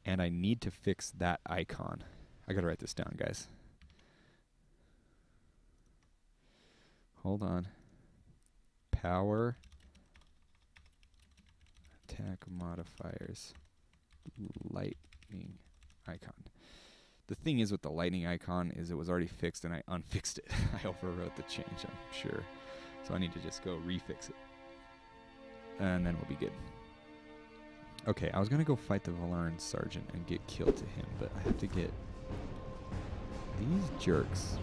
And I need to fix that icon. I gotta write this down, guys. Hold on. Power attack modifiers. Lightning icon. The thing is with the lightning icon is it was already fixed and I unfixed it. I overwrote the change, I'm sure. So I need to just go refix it. And then we'll be good. Okay, I was going to go fight the Valeran Sergeant and get killed to him, but I have to get these jerks.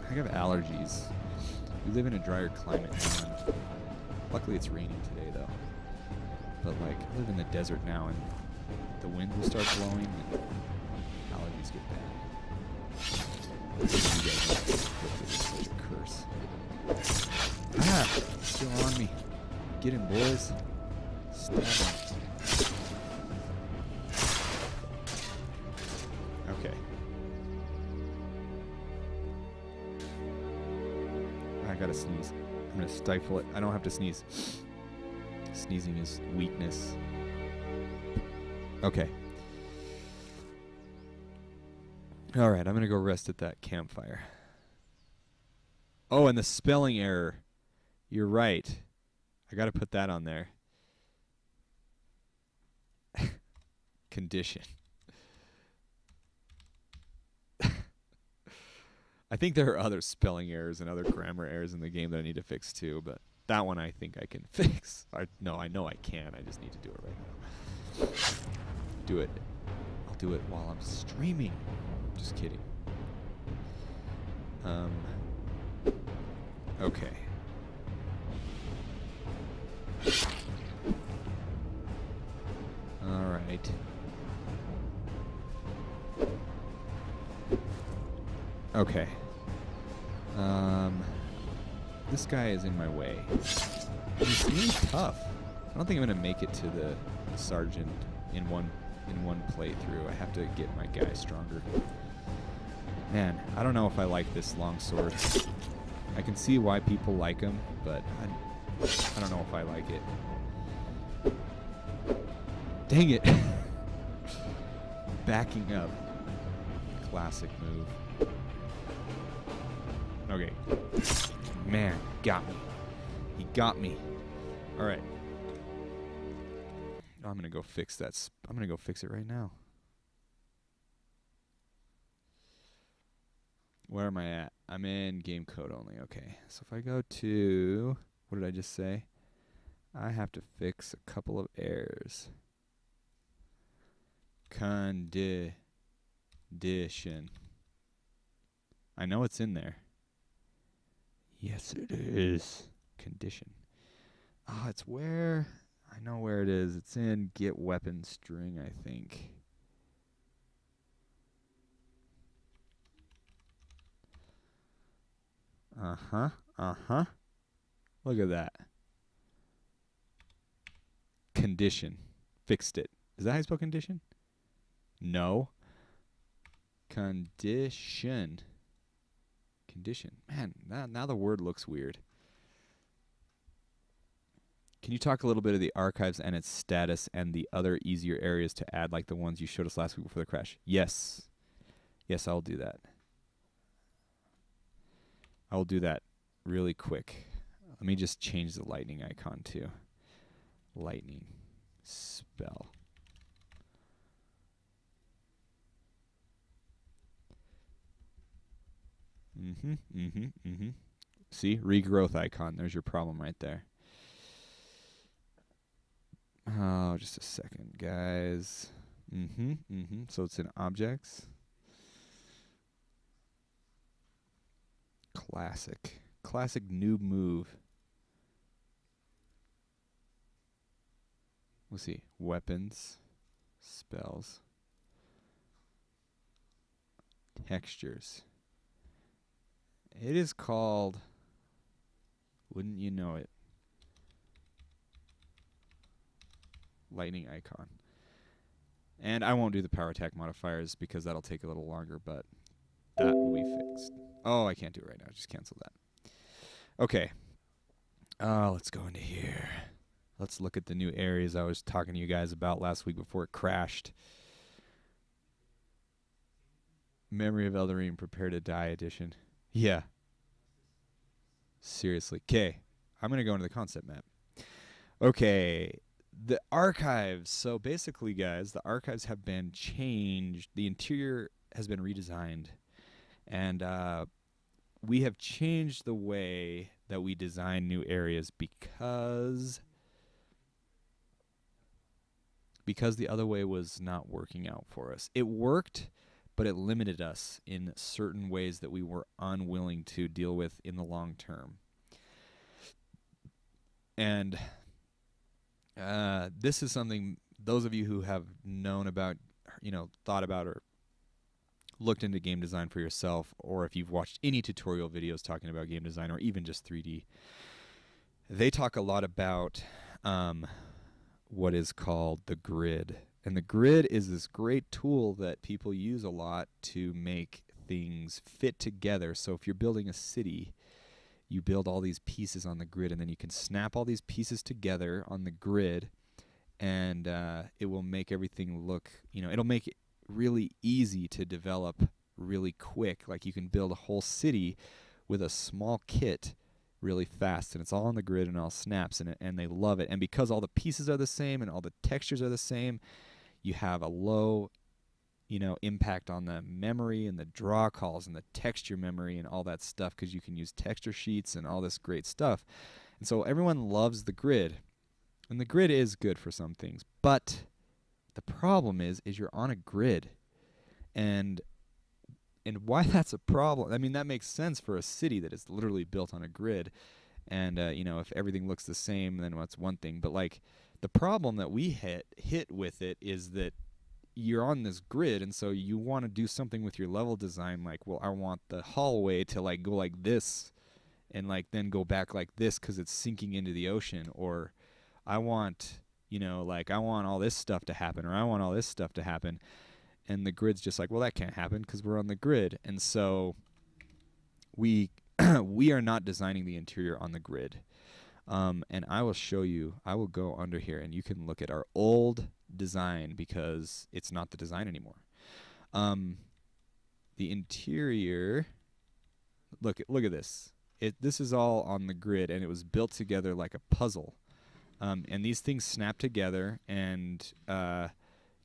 I have allergies. We live in a drier climate now, and luckily it's raining today, though. But, like, I live in the desert now, and the wind will start blowing, and allergies get bad. You guys know it's such a curse. Ah! Still on me. Get him, boys. Stab him. Okay. I gotta sneeze. I'm gonna stifle it. I don't have to sneeze. Sneezing is weakness. Okay. Alright, I'm gonna go rest at that campfire. Oh, and the spelling error. You're right. I gotta put that on there. Condition. I think there are other spelling errors and other grammar errors in the game that I need to fix too, but that one I think I can fix. No, I know I can. I just need to do it right now. Do it. I'll do it while I'm streaming. Just kidding. Okay. All right. Okay. This guy is in my way. He's really tough. I don't think I'm gonna make it to the sergeant in one playthrough. I have to get my guy stronger. Man, I don't know if I like this long sword. I can see why people like them, but I don't know if I like it. Dang it. Backing up. Classic move. Okay. Man, got me. He got me. All right. I'm going to go fix that. I'm going to go fix it right now. Where am I at? I'm in game code only. Okay. So if I go to, what did I just say? I have to fix a couple of errors. Condition. I know it's in there. Yes, it is. Condition. Ah, it's where? I know where it is. It's in get weapon string, I think. Uh-huh. Uh-huh. Look at that. Condition. Fixed it. Is that how you spell condition? No. Condition. Condition. Man, now the word looks weird. Can you talk a little bit of the archives and its status and the other easier areas to add, like the ones you showed us last week before the crash? Yes. Yes, I'll do that. I will do that really quick. Let me just change the lightning icon too. Lightning spell. See, regrowth icon. There's your problem right there. Oh, just a second, guys. So it's in objects. Classic. Classic noob move. Let's see. Weapons. Spells. Textures. It is called, wouldn't you know it, lightning icon. And I won't do the power attack modifiers because that'll take a little longer, but that will be fixed. Oh, I can't do it right now. Just cancel that. Okay. Let's go into here. Let's look at the new areas I was talking to you guys about last week before it crashed. Memory of Eldarine, Prepare to Die edition. Yeah. Seriously. Okay. I'm going to go into the concept map. Okay. The archives. So basically, guys, the archives have been changed. The interior has been redesigned. And we have changed the way that we design new areas because the other way was not working out for us. It worked, but it limited us in certain ways that we were unwilling to deal with in the long term. And this is something those of you who have known about, thought about or looked into game design for yourself, or if you've watched any tutorial videos talking about game design or even just 3D, they talk a lot about what is called the grid. And the grid is this great tool that people use a lot to make things fit together. So if you're building a city, you build all these pieces on the grid, and then you can snap all these pieces together on the grid, and it will make everything look, it'll make it really easy to develop really quick. Like you can build a whole city with a small kit really fast, and it's all on the grid and all snaps, and they love it. And because all the pieces are the same and all the textures are the same, you have a low impact on the memory and the draw calls and the texture memory and all that stuff, because you can use texture sheets and all this great stuff. And so everyone loves the grid, and the grid is good for some things, but the problem is you're on a grid, and why that's a problem. I mean, that makes sense for a city that is literally built on a grid, and if everything looks the same, then that's one thing. But like the problem that we hit with it is that you're on this grid, and so you want to do something with your level design, like, well, I want the hallway to like go like this and like then go back like this because it's sinking into the ocean, or I want I want all this stuff to happen, or I want all this stuff to happen. And the grid's just like, well, that can't happen because we're on the grid. And so we we are not designing the interior on the grid. And I will show you, I will go under here and you can look at our old design because it's not the design anymore. The interior, look at this. This is all on the grid and it was built together like a puzzle. And these things snap together and,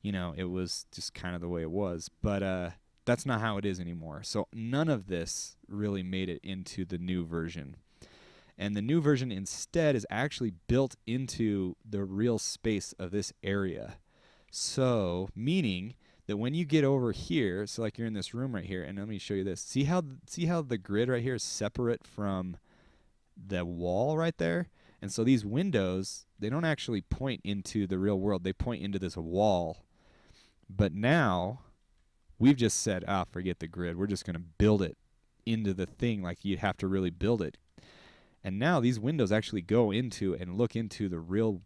you know, it was just kind of the way it was. But that's not how it is anymore. So none of this really made it into the new version. And the new version instead is actually built into the real space of this area. So, meaning that when you get over here, so like you're in this room right here, and let me show you this. See how the grid right here is separate from the wall right there? And so these windows, they don't actually point into the real world. They point into this wall. But now we've just said, forget the grid. We're just going to build it into the thing like you'd have to really build it. And now these windows actually go into and look into the real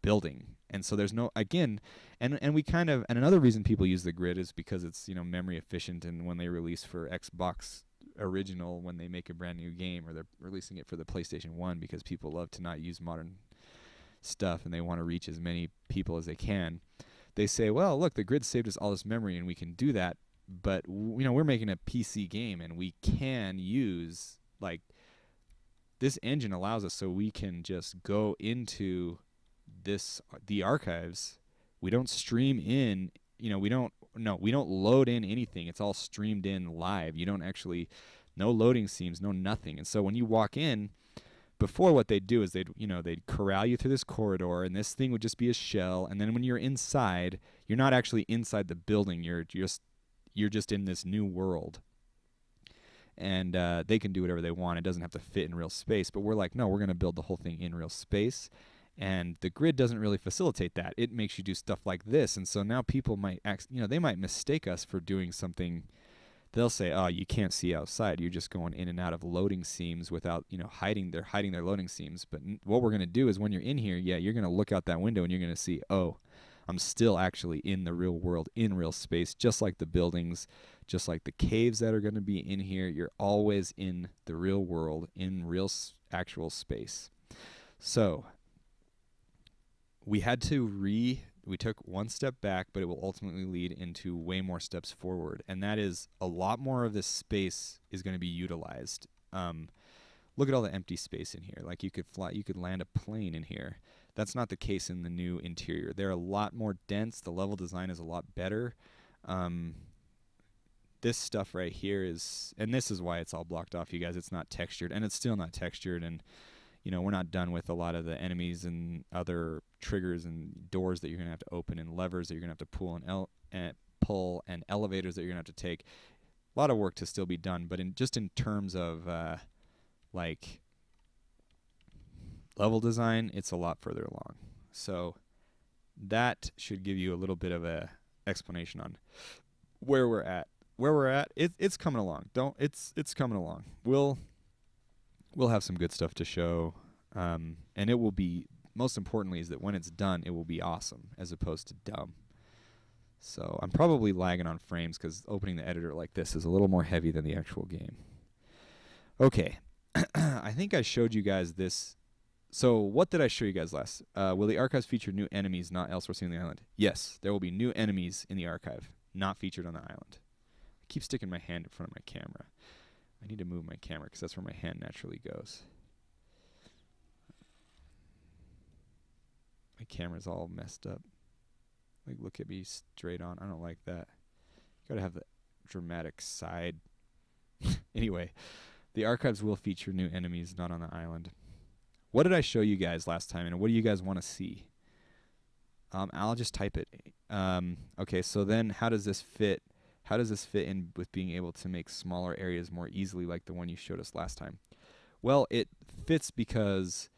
building. And so there's no, again, and we kind of, and another reason people use the grid is because it's, you know, memory efficient. And when they release for Xbox Original, when they make a brand new game, or they're releasing it for the PlayStation 1 because people love to not use modern stuff and they want to reach as many people as they can, they say, well, look, the grid saved us all this memory and we can do that. But, you know, we're making a PC game and we can use, like, this engine allows us so we can just go into the archives. We don't stream in, you know, we don't load in anything. It's all streamed in live. You don't actually, no loading seams, no nothing. And so when you walk in, before what they'd do is they'd corral you through this corridor and this thing would just be a shell. And then when you're inside, you're not actually inside the building. You're just in this new world. And they can do whatever they want. It doesn't have to fit in real space. But we're like, no, we're going to build the whole thing in real space. And the grid doesn't really facilitate that. It makes you do stuff like this. And so now people might, they might mistake us for doing something. They'll say, oh, you can't see outside. You're just going in and out of loading seams without, hiding their loading seams. But what we're going to do is when you're in here, you're going to look out that window and you're going to see, oh, I'm still actually in the real world, in real space, just like the buildings, just like the caves that are going to be in here. You're always in the real world, in real actual space. So we took one step back, but it will ultimately lead into way more steps forward. And that is a lot more of this space is going to be utilized. Look at all the empty space in here. Like you could land a plane in here. That's not the case in the new interior. They're a lot more dense. The level design is a lot better. This stuff right here is, and this is why it's all blocked off, you guys. It's not textured, and it's still not textured. And we're not done with a lot of the enemies and other triggers and doors that you're gonna have to open and levers that you're gonna have to pull and elevators that you're gonna have to take. A lot of work to still be done, but in terms of like level design, it's a lot further along. So that should give you a little bit of a explanation on where we're at. It's coming along. It's coming along. We'll have some good stuff to show, and it will be, most importantly, is that when it's done, it will be awesome as opposed to dumb. So I'm probably lagging on frames because opening the editor like this is a little more heavy than the actual game. Okay, I think I showed you guys this. So what did I show you guys last? Will the archives feature new enemies not elsewhere seen on the island? Yes, there will be new enemies in the archive, not featured on the island. I keep sticking my hand in front of my camera. I need to move my camera because that's where my hand naturally goes. My camera's all messed up. Like, look at me straight on. I don't like that. You gotta have the dramatic side. Anyway, the archives will feature new enemies not on the island. What did I show you guys last time, and what do you guys want to see? I'll just type it. Okay, so then how does this fit? How does this fit in with being able to make smaller areas more easily like the one you showed us last time? Well, it fits because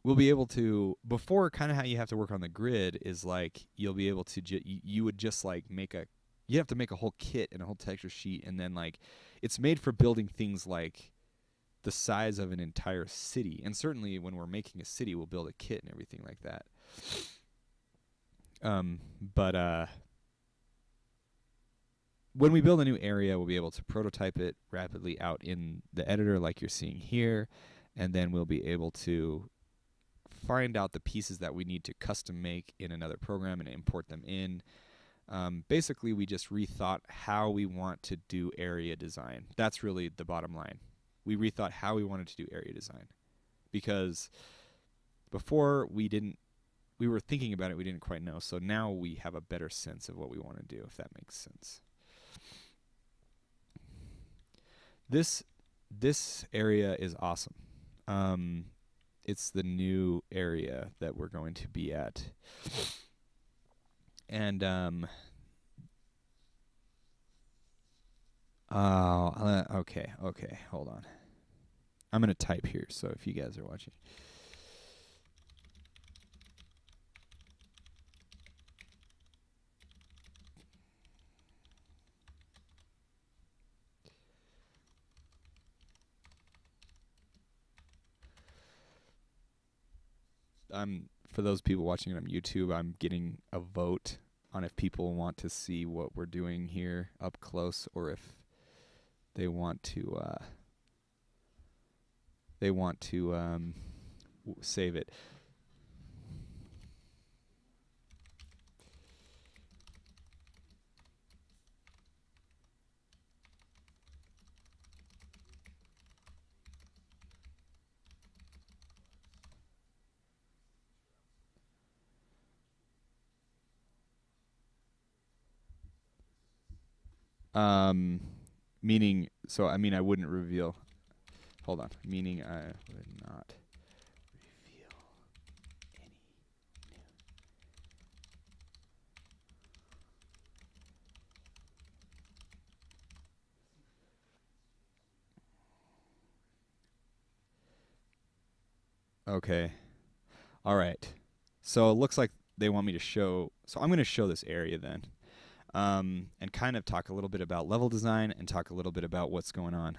we'll be able to, before, kind of how you have to work on the grid is like you'll be able to, you would just like you have to make a whole kit and a whole texture sheet, and then like it's made for building things like the size of an entire city. And certainly when we're making a city, we'll build a kit and everything like that. when we build a new area, we'll be able to prototype it rapidly out in the editor like you're seeing here, and then we'll be able to find out the pieces that we need to custom make in another program and import them in. Basically, we just rethought how we want to do area design. That's really the bottom line. We rethought how we wanted to do area design, because before we were thinking about it, we didn't quite know. So now we have a better sense of what we want to do, if that makes sense. This area is awesome. It's the new area that we're going to be at. And okay, hold on. I'm going to type here, so if you guys are watching. For those people watching it on YouTube, I'm getting a vote on if people want to see what we're doing here up close, or if they want to save it. Meaning, so I mean, I wouldn't reveal. Hold on. Meaning, I would not reveal any new. Okay. All right. So it looks like they want me to show. So I'm going to show this area then. And kind of talk a little bit about level design and talk a little bit about what's going on.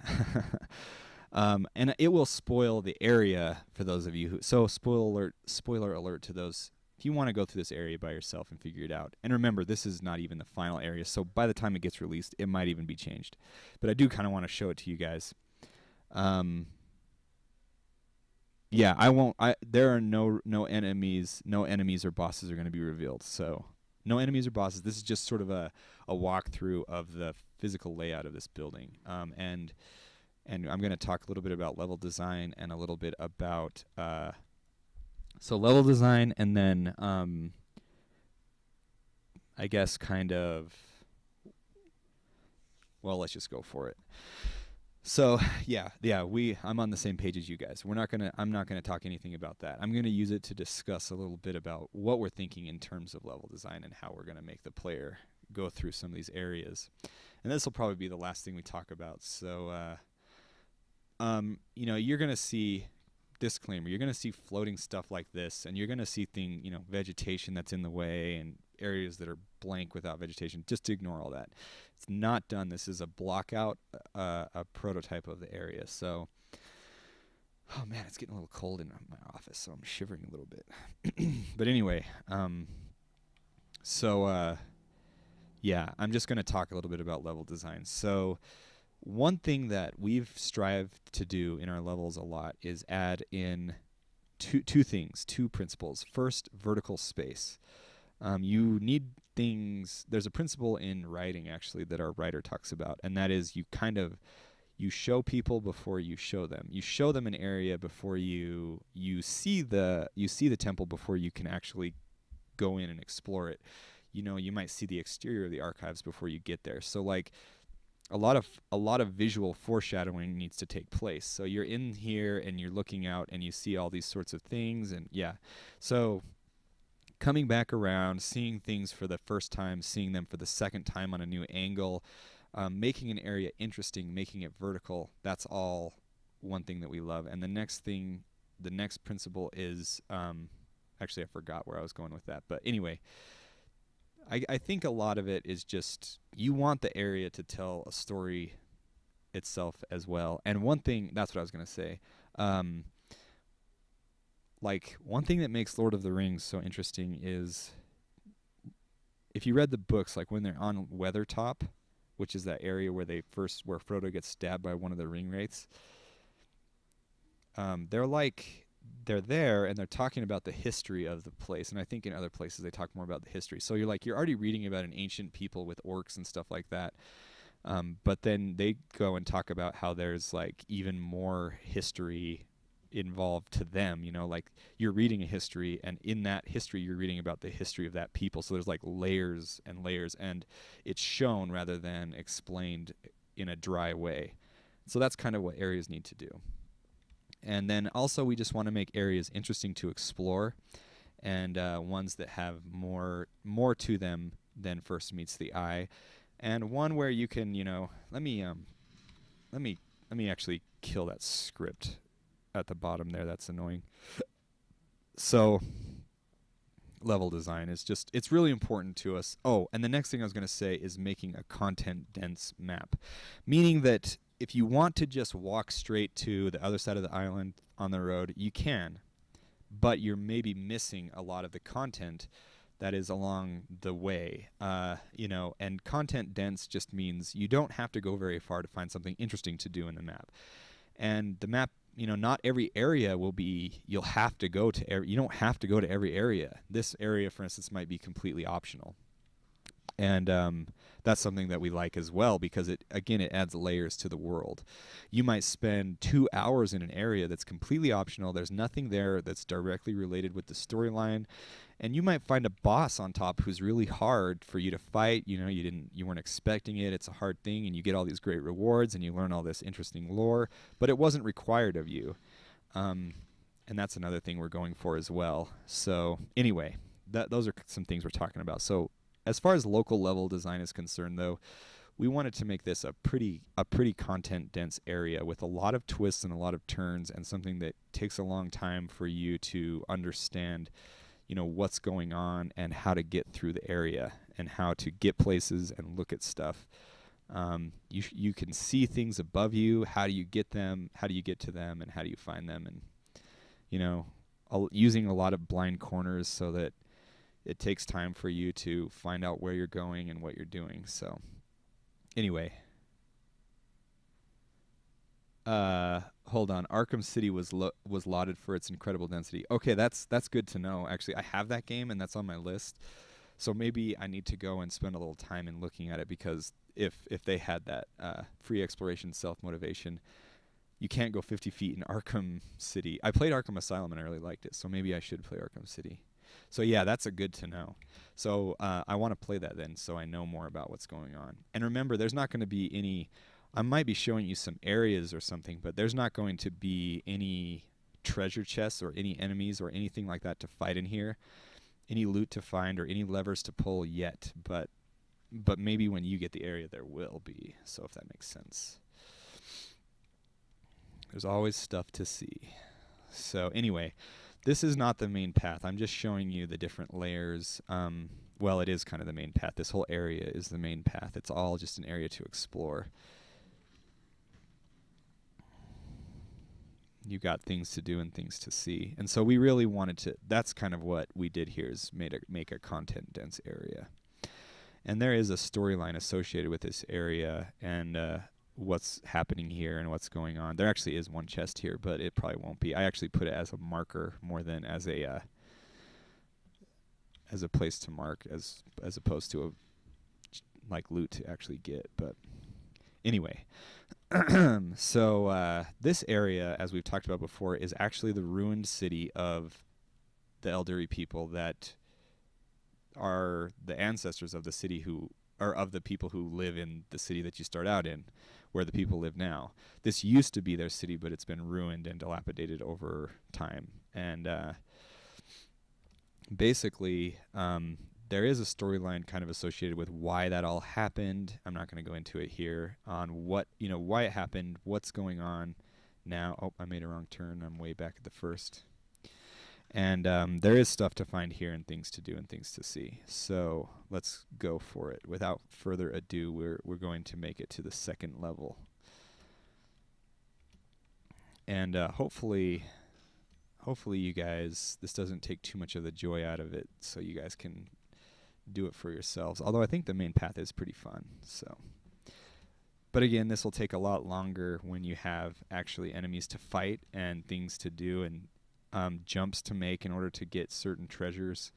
And it will spoil the area for those of you who, so spoiler alert to those, if you want to go through this area by yourself and figure it out. And remember, this is not even the final area, so by the time it gets released, it might even be changed. But I do kind of want to show it to you guys. Yeah, there are no enemies or bosses are going to be revealed, so no enemies or bosses. This is just sort of a walkthrough of the physical layout of this building. And I'm going to talk a little bit about level design and a little bit about so level design, and then I guess kind of, well, let's just go for it. So yeah, I'm on the same page as you guys. I'm not gonna talk anything about that. I'm gonna use it to discuss a little bit about what we're thinking in terms of level design and how we're gonna make the player go through some of these areas. And this will probably be the last thing we talk about. So you're gonna see, disclaimer, you're gonna see floating stuff like this, and you're gonna see vegetation that's in the way and areas that are blank without vegetation. Just to ignore all that. It's not done. This is a block out, a prototype of the area. So, oh man, it's getting a little cold in my office, so I'm shivering a little bit. But anyway, yeah, I'm just going to talk a little bit about level design. So, one thing that we've strived to do in our levels a lot is add in two principles. First, vertical space. You need things. There's a principle in writing actually that our writer talks about, and that is you show people before you show them. You show them an area before you see the temple before you can actually go in and explore it. You might see the exterior of the archives before you get there. So like a lot of visual foreshadowing needs to take place. So you're in here and you're looking out and you see all these sorts of things, and yeah. So coming back around, seeing things for the first time, seeing them for the second time on a new angle, making an area interesting, making it vertical, that's all one thing that we love. And the next principle is, actually I forgot where I was going with that. But anyway, I think a lot of it is just you want the area to tell a story itself as well. And one thing, that's what I was going to say, like one thing that makes Lord of the Rings so interesting is if you read the books, like when they're on Weathertop, which is that area where where Frodo gets stabbed by one of the ring wraiths. They're there and they're talking about the history of the place, and I think in other places they talk more about the history. So you're already reading about an ancient people with orcs and stuff like that. But then they go and talk about how there's like even more history involved to them. Like you're reading a history, and in that history you're reading about the history of that people. So there's like layers and layers, and it's shown rather than explained in a dry way. So that's kind of what areas need to do. And then also we just want to make areas interesting to explore, and ones that have more to them than first meets the eye, and one where you can, let me actually kill that script at the bottom there. That's annoying. So level design is it's really important to us. Oh, and the next thing I was going to say is making a content dense map, meaning that if you want to just walk straight to the other side of the island on the road, you can, but you're maybe missing a lot of the content that is along the way. And content dense just means you don't have to go very far to find something interesting to do in the map. And the map, not every area will be, you'll have to go to, you don't have to go to every area. This area, for instance, might be completely optional. And that's something that we like as well, because it adds layers to the world. You might spend 2 hours in an area that's completely optional. There's nothing there that's directly related with the storyline, and you might find a boss on top who's really hard for you to fight. You weren't expecting it. It's a hard thing, and you get all these great rewards, and you learn all this interesting lore, but it wasn't required of you. And that's another thing we're going for as well. So anyway, those are some things we're talking about. So as far as local level design is concerned, though, we wanted to make this a pretty content dense area with a lot of twists and a lot of turns, and something that takes a long time for you to understand, what's going on and how to get through the area and how to get places and look at stuff. You can see things above you. How do you get them? How do you get to them? And how do you find them? And using a lot of blind corners so that it takes time for you to find out where you're going and what you're doing. So anyway, hold on. Arkham City was lauded for its incredible density. Okay, that's good to know. Actually, I have that game and that's on my list. So maybe I need to go and spend a little time in looking at it, because if they had that free exploration self-motivation, you can't go 50 feet in Arkham City. I played Arkham Asylum and I really liked it, so maybe I should play Arkham City. So yeah, that's a good to know. So I want to play that then, so I know more about what's going on. And remember, there's not going to be any, I might be showing you some areas or something, but there's not going to be any treasure chests or any enemies or anything like that to fight in here, any loot to find or any levers to pull yet. But maybe when you get the area there will be, so if that makes sense. There's always stuff to see. So anyway, this is not the main path. I'm just showing you the different layers. Well, it is kind of the main path. This whole area is the main path. It's all just an area to explore. You got things to do and things to see. And so we really wanted to, that's kind of what we did here, is make a content dense area. And there is a storyline associated with this area and what's happening here and what's going on. There actually is one chest here, but it probably won't be. I actually put it as a marker more than as a place to mark, as opposed to a like loot to actually get. But anyway, so this area, as we've talked about before, is actually the ruined city of the Eldari people that are the ancestors of the city of the people who live in the city that you start out in, where the people live now. This used to be their city, but it's been ruined and dilapidated over time. And basically, there is a storyline kind of associated with why that all happened. I'm not going to go into it here on why it happened, what's going on now. Oh, I made a wrong turn. I'm way back at the first. And there is stuff to find here and things to do and things to see. So let's go for it. Without further ado, we're going to make it to the second level. And hopefully you guys, this doesn't take too much of the joy out of it, so you guys can do it for yourselves. Although I think the main path is pretty fun. So But again, this will take a lot longer when you have actually enemies to fight and things to do and jumps to make in order to get certain treasures.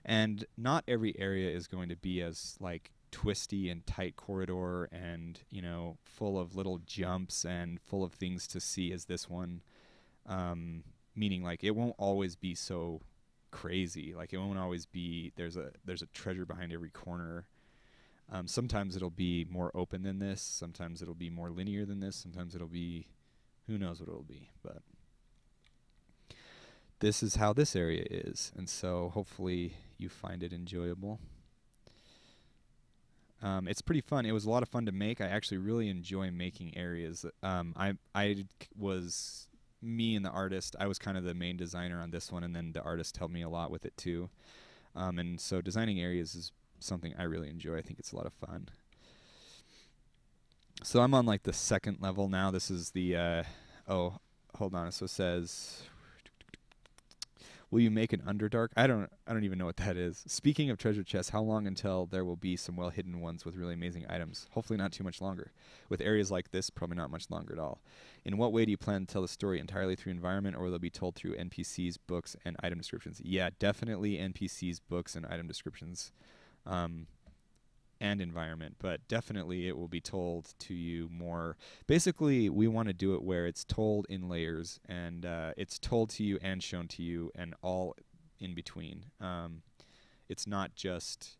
And not every area is going to be as like twisty and tight corridor and, you know, full of little jumps and full of things to see as this one. Meaning like it won't always be so crazy. Like it won't always be there's a treasure behind every corner. Sometimes it'll be more open than this. Sometimes it'll be more linear than this. Sometimes it'll be, who knows what it'll be. But this is how this area is. And so hopefully you find it enjoyable. It's pretty fun. It was a lot of fun to make. I actually really enjoy making areas. I was me and the artist. I was kind of the main designer on this one, and then the artist helped me a lot with it too. And so designing areas is something I really enjoy. I think it's a lot of fun. So I'm on like the second level now. This is the oh, hold on. So it says, will you make an Underdark? I don't even know what that is. Speaking of treasure chests, how long until there will be some well hidden ones with really amazing items? Hopefully not too much longer. With areas like this, probably not much longer at all. In what way do you plan to tell the story? Entirely through environment, or will it be told through NPCs, books, and item descriptions? Yeah, definitely NPCs, books, and item descriptions. And environment, but definitely it will be told to you more. Basically, we want to do it where it's told in layers, and it's told to you and shown to you, and all in between. It's not just,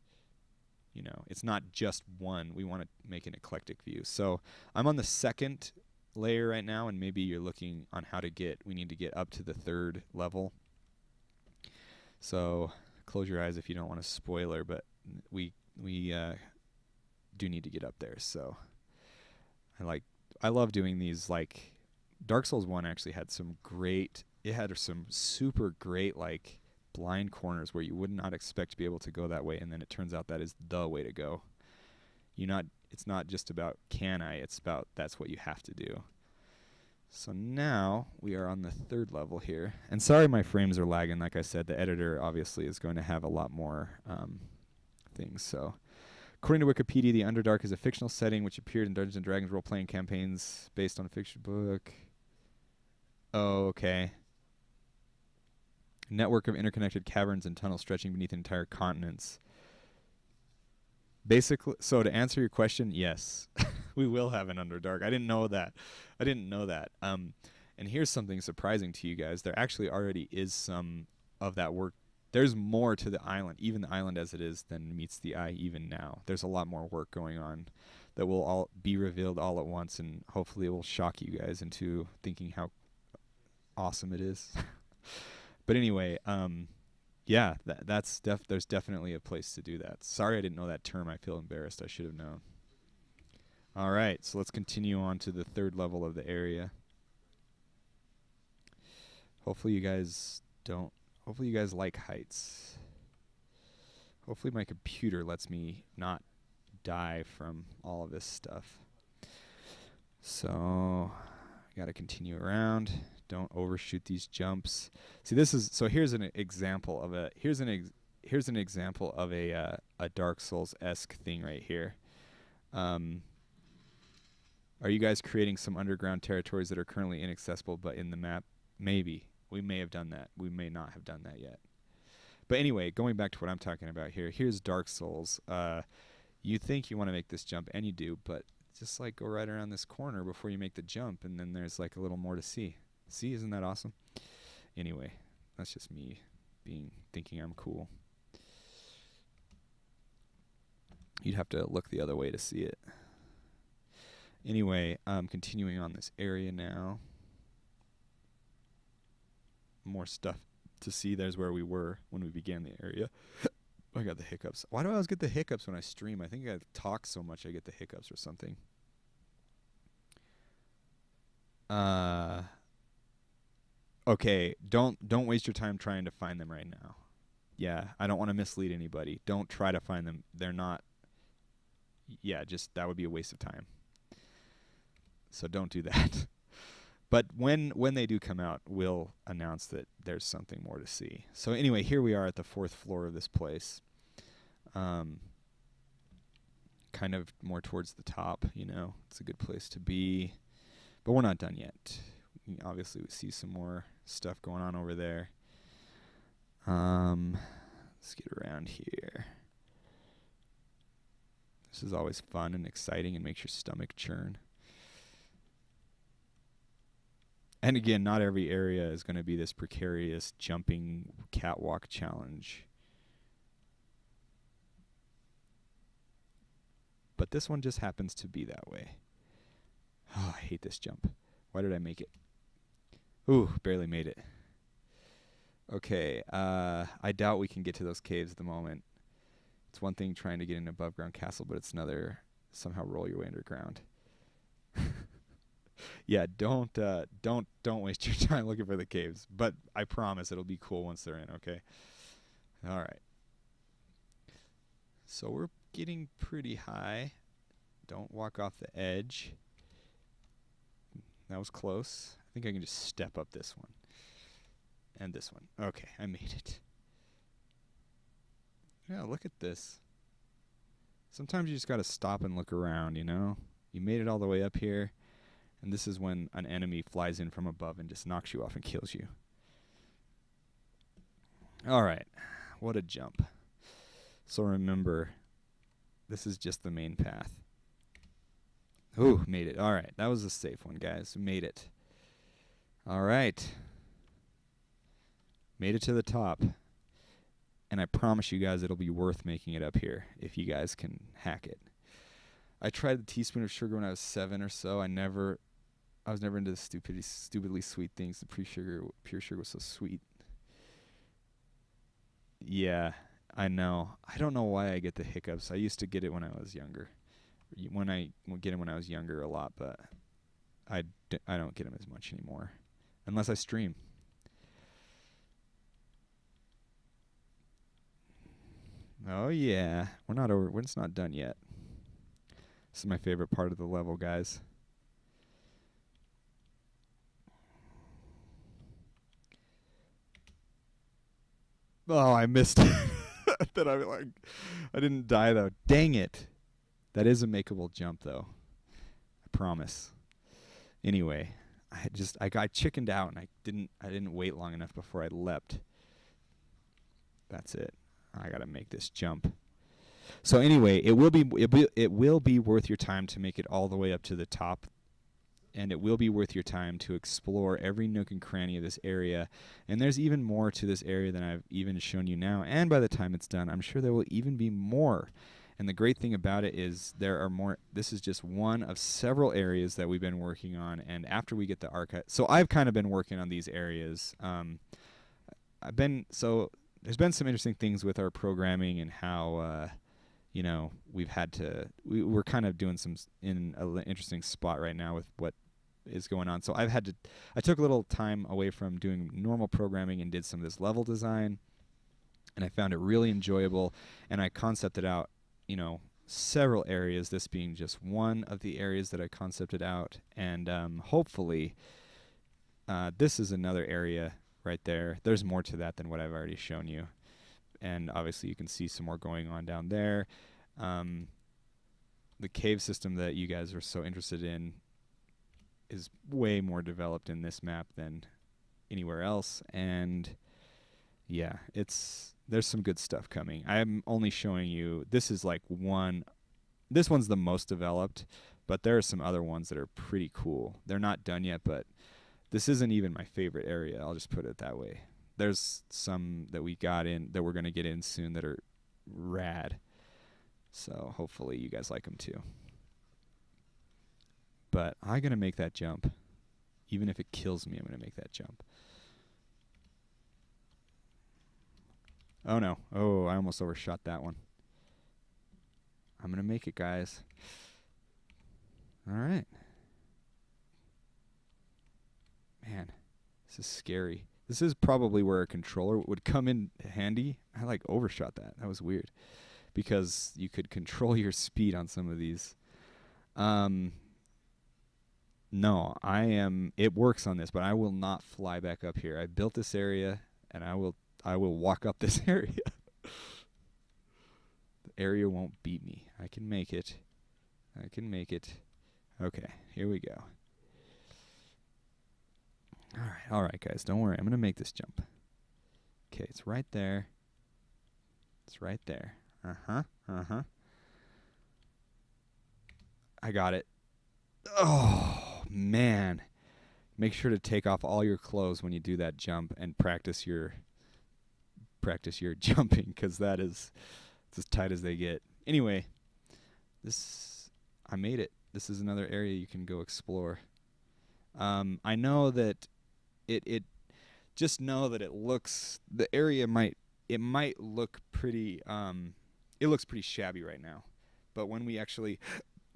you know, it's not just one. We want to make an eclectic view. So I'm on the second layer right now, and maybe you're looking on how to get. We need to get up to the third level. So close your eyes if you don't want a spoiler, but we do need to get up there. So I love doing these. Like Dark Souls 1 actually had some super great like blind corners where you would not expect to be able to go that way, and then it turns out that is the way to go. It's not just about it's about that's what you have to do. So now we are on the third level here. And sorry my frames are lagging. Like I said, the editor obviously is going to have a lot more things. So according to Wikipedia, the Underdark is a fictional setting which appeared in Dungeons & Dragons role-playing campaigns based on a fiction book. Oh, okay. Network of interconnected caverns and tunnels stretching beneath entire continents. Basically, so to answer your question, yes, we will have an Underdark. I didn't know that. And here's something surprising to you guys. There actually already is some of that work. There's more to the island, even the island as it is, than meets the eye even now. There's a lot more work going on that will all be revealed all at once, and hopefully it will shock you guys into thinking how awesome it is. But anyway, yeah, there's definitely a place to do that. Sorry I didn't know that term. I feel embarrassed. I should have known. All right, so let's continue on to the third level of the area. Hopefully you guys like heights. Hopefully my computer lets me not die from all of this stuff. So I gotta continue around. Don't overshoot these jumps. See, here's an example of a Dark Souls-esque thing right here. Are you guys creating some underground territories that are currently inaccessible but in the map? Maybe. We may have done that. We may not have done that yet. But anyway, going back to what I'm talking about here, here's Dark Souls. You think you want to make this jump, and you do, but just like go right around this corner before you make the jump, and then there's like a little more to see. See, isn't that awesome? Anyway, that's just me thinking I'm cool. You'd have to look the other way to see it. Anyway, continuing on this area now. More stuff to see. There's where we were when we began the area. I got the hiccups. Why do I always get the hiccups when I stream? I think I talk so much I get the hiccups or something. Okay, don't waste your time trying to find them right now. Yeah, I don't want to mislead anybody. Don't try to find them. They're not. Yeah, just that would be a waste of time. So don't do that. But when they do come out, we'll announce that there's something more to see. So anyway, here we are at the 4th floor of this place. kind of more towards the top, you know. It's a good place to be. But we're not done yet. Obviously, we see some more stuff going on over there. Let's get around here. This is always fun and exciting and makes your stomach churn. And again, not every area is going to be this precarious jumping catwalk challenge. But this one just happens to be that way. Oh, I hate this jump. Why did I make it? Ooh, barely made it. Okay, I doubt we can get to those caves at the moment. It's one thing trying to get an above ground castle, but it's another somehow roll your way underground. Yeah, don't waste your time looking for the caves. But I promise it'll be cool once they're in, okay? All right. So we're getting pretty high. Don't walk off the edge. That was close. I think I can just step up this one. And this one. Okay, I made it. Yeah, look at this. Sometimes you just gotta stop and look around, you know? You made it all the way up here, and this is when an enemy flies in from above and just knocks you off and kills you. Alright, what a jump. So remember, this is just the main path. Ooh, made it. Alright, that was a safe one, guys. Made it. Alright. Made it to the top. And I promise you guys it'll be worth making it up here if you guys can hack it. I tried the teaspoon of sugar when I was 7 or so. I was never into the stupidly sweet things. The pure sugar was so sweet. Yeah, I know. I don't know why I get the hiccups. I used to get it when I was younger. I get them when I was younger a lot, but I don't get them as much anymore. Unless I stream. Oh yeah, we're not over. It's not done yet. This is my favorite part of the level, guys. Oh, I missed it. I didn't die though. Dang it. That is a makeable jump though. I promise. Anyway, I got chickened out and I didn't wait long enough before I leapt. That's it. I gotta make this jump. So anyway, it will be worth your time to make it all the way up to the top, and it will be worth your time to explore every nook and cranny of this area. And there's even more to this area than I've even shown you now. And by the time it's done, I'm sure there will even be more. And the great thing about it is there are more. This is just one of several areas that we've been working on. And after we get the archive, so I've kind of been working on these areas. There's been some interesting things with our programming and how, we've had to. We're kind of doing some in an interesting spot right now with what is going on. So I took a little time away from doing normal programming and did some of this level design, and I found it really enjoyable. And I concepted out, several areas. This being just one of the areas that I concepted out, and hopefully, this is another area. Right there. There's more to that than what I've already shown you. And obviously you can see some more going on down there. The cave system that you guys are so interested in is way more developed in this map than anywhere else. And yeah, there's some good stuff coming. I'm only showing you, this one's the most developed, but there are some other ones that are pretty cool. They're not done yet, but this isn't even my favorite area. I'll just put it that way. There's some that we got in that we're going to get in soon that are rad. So hopefully you guys like them too. But I'm going to make that jump. Even if it kills me, I'm going to make that jump. Oh no. Oh, I almost overshot that one. I'm going to make it, guys. All right. Man, this is scary. This is probably where a controller would come in handy. I overshot that. That was weird. Because you could control your speed on some of these. No, it works on this, but I will not fly back up here. I built this area, and I will walk up this area. The area won't beat me. I can make it. I can make it. Okay, here we go. All right, guys, don't worry. I'm going to make this jump. Okay, it's right there. It's right there. Uh-huh. I got it. Oh, man. Make sure to take off all your clothes when you do that jump and practice your jumping, because that is as tight as they get. Anyway, I made it. This is another area you can go explore. I know that it just know that the area might look pretty it looks pretty shabby right now, but when we actually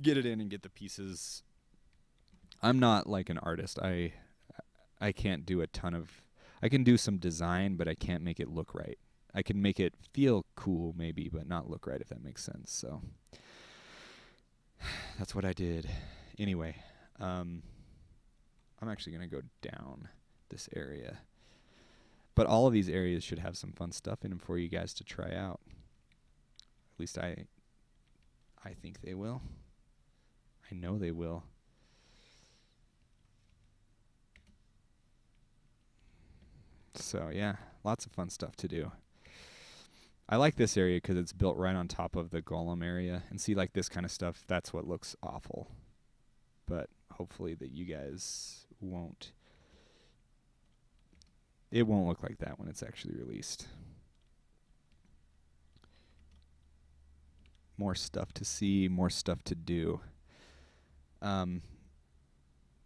get it in and get the pieces, I'm not like an artist. I can't do I can do some design, but I can't make it look right. I can make it feel cool maybe, but not look right, if that makes sense. So that's what I did. Anyway, I'm actually going to go down this area. But all of these areas should have some fun stuff in them for you guys to try out. At least I think they will. I know they will. So yeah, lots of fun stuff to do. I like this area because it's built right on top of the golem area. And see, like this kind of stuff, that's what looks awful. But hopefully that you guys won't. It won't look like that when it's actually released. More stuff to see, more stuff to do.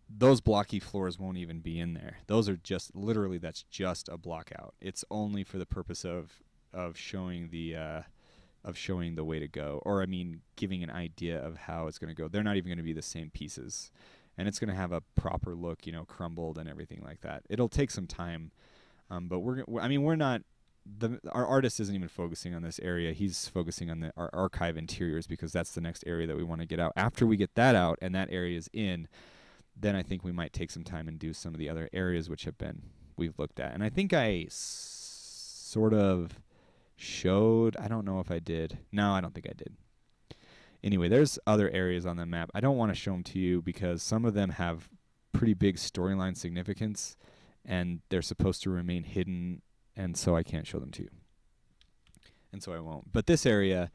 Those blocky floors won't even be in there. Those are just, literally, that's just a block out. It's only for the purpose of showing the way to go, or I mean, giving an idea of how it's going to go. They're not even going to be the same pieces, and it's going to have a proper look, you know, crumbled and everything like that. It'll take some time, but we're not. Our artist isn't even focusing on this area. He's focusing on our archive interiors, because that's the next area that we want to get out. After we get that out and that area is in, then I think we might take some time and do some of the other areas which we've looked at. And I think I sort of showed, I don't know if I did. No, I don't think I did. Anyway, there's other areas on the map. I don't want to show them to you because some of them have pretty big storyline significance, and they're supposed to remain hidden, and so I can't show them to you. And so I won't. But this area,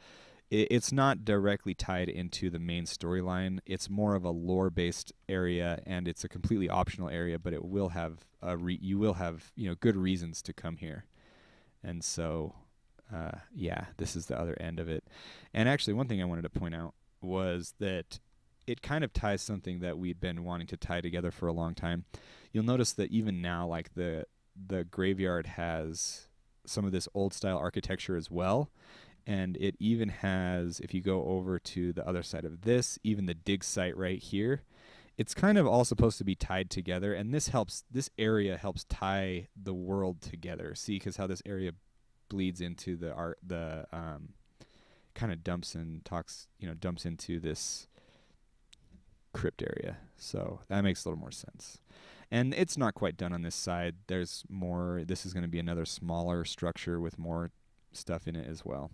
it's not directly tied into the main storyline. It's more of a lore-based area, and it's a completely optional area, but it will have you will have, you know, good reasons to come here. And so yeah, this is the other end of it. And actually, one thing I wanted to point out was that it kind of ties something that we'd been wanting to tie together for a long time. You'll notice that even now, like the graveyard has some of this old style architecture as well. And it even has, if you go over to the other side of this, even the dig site right here, it's kind of all supposed to be tied together. And this area helps tie the world together. See, because how this area bleeds into the art, kind of dumps into this crypt area. So that makes a little more sense. And it's not quite done on this side. There's more. This is going to be another smaller structure with more stuff in it as well.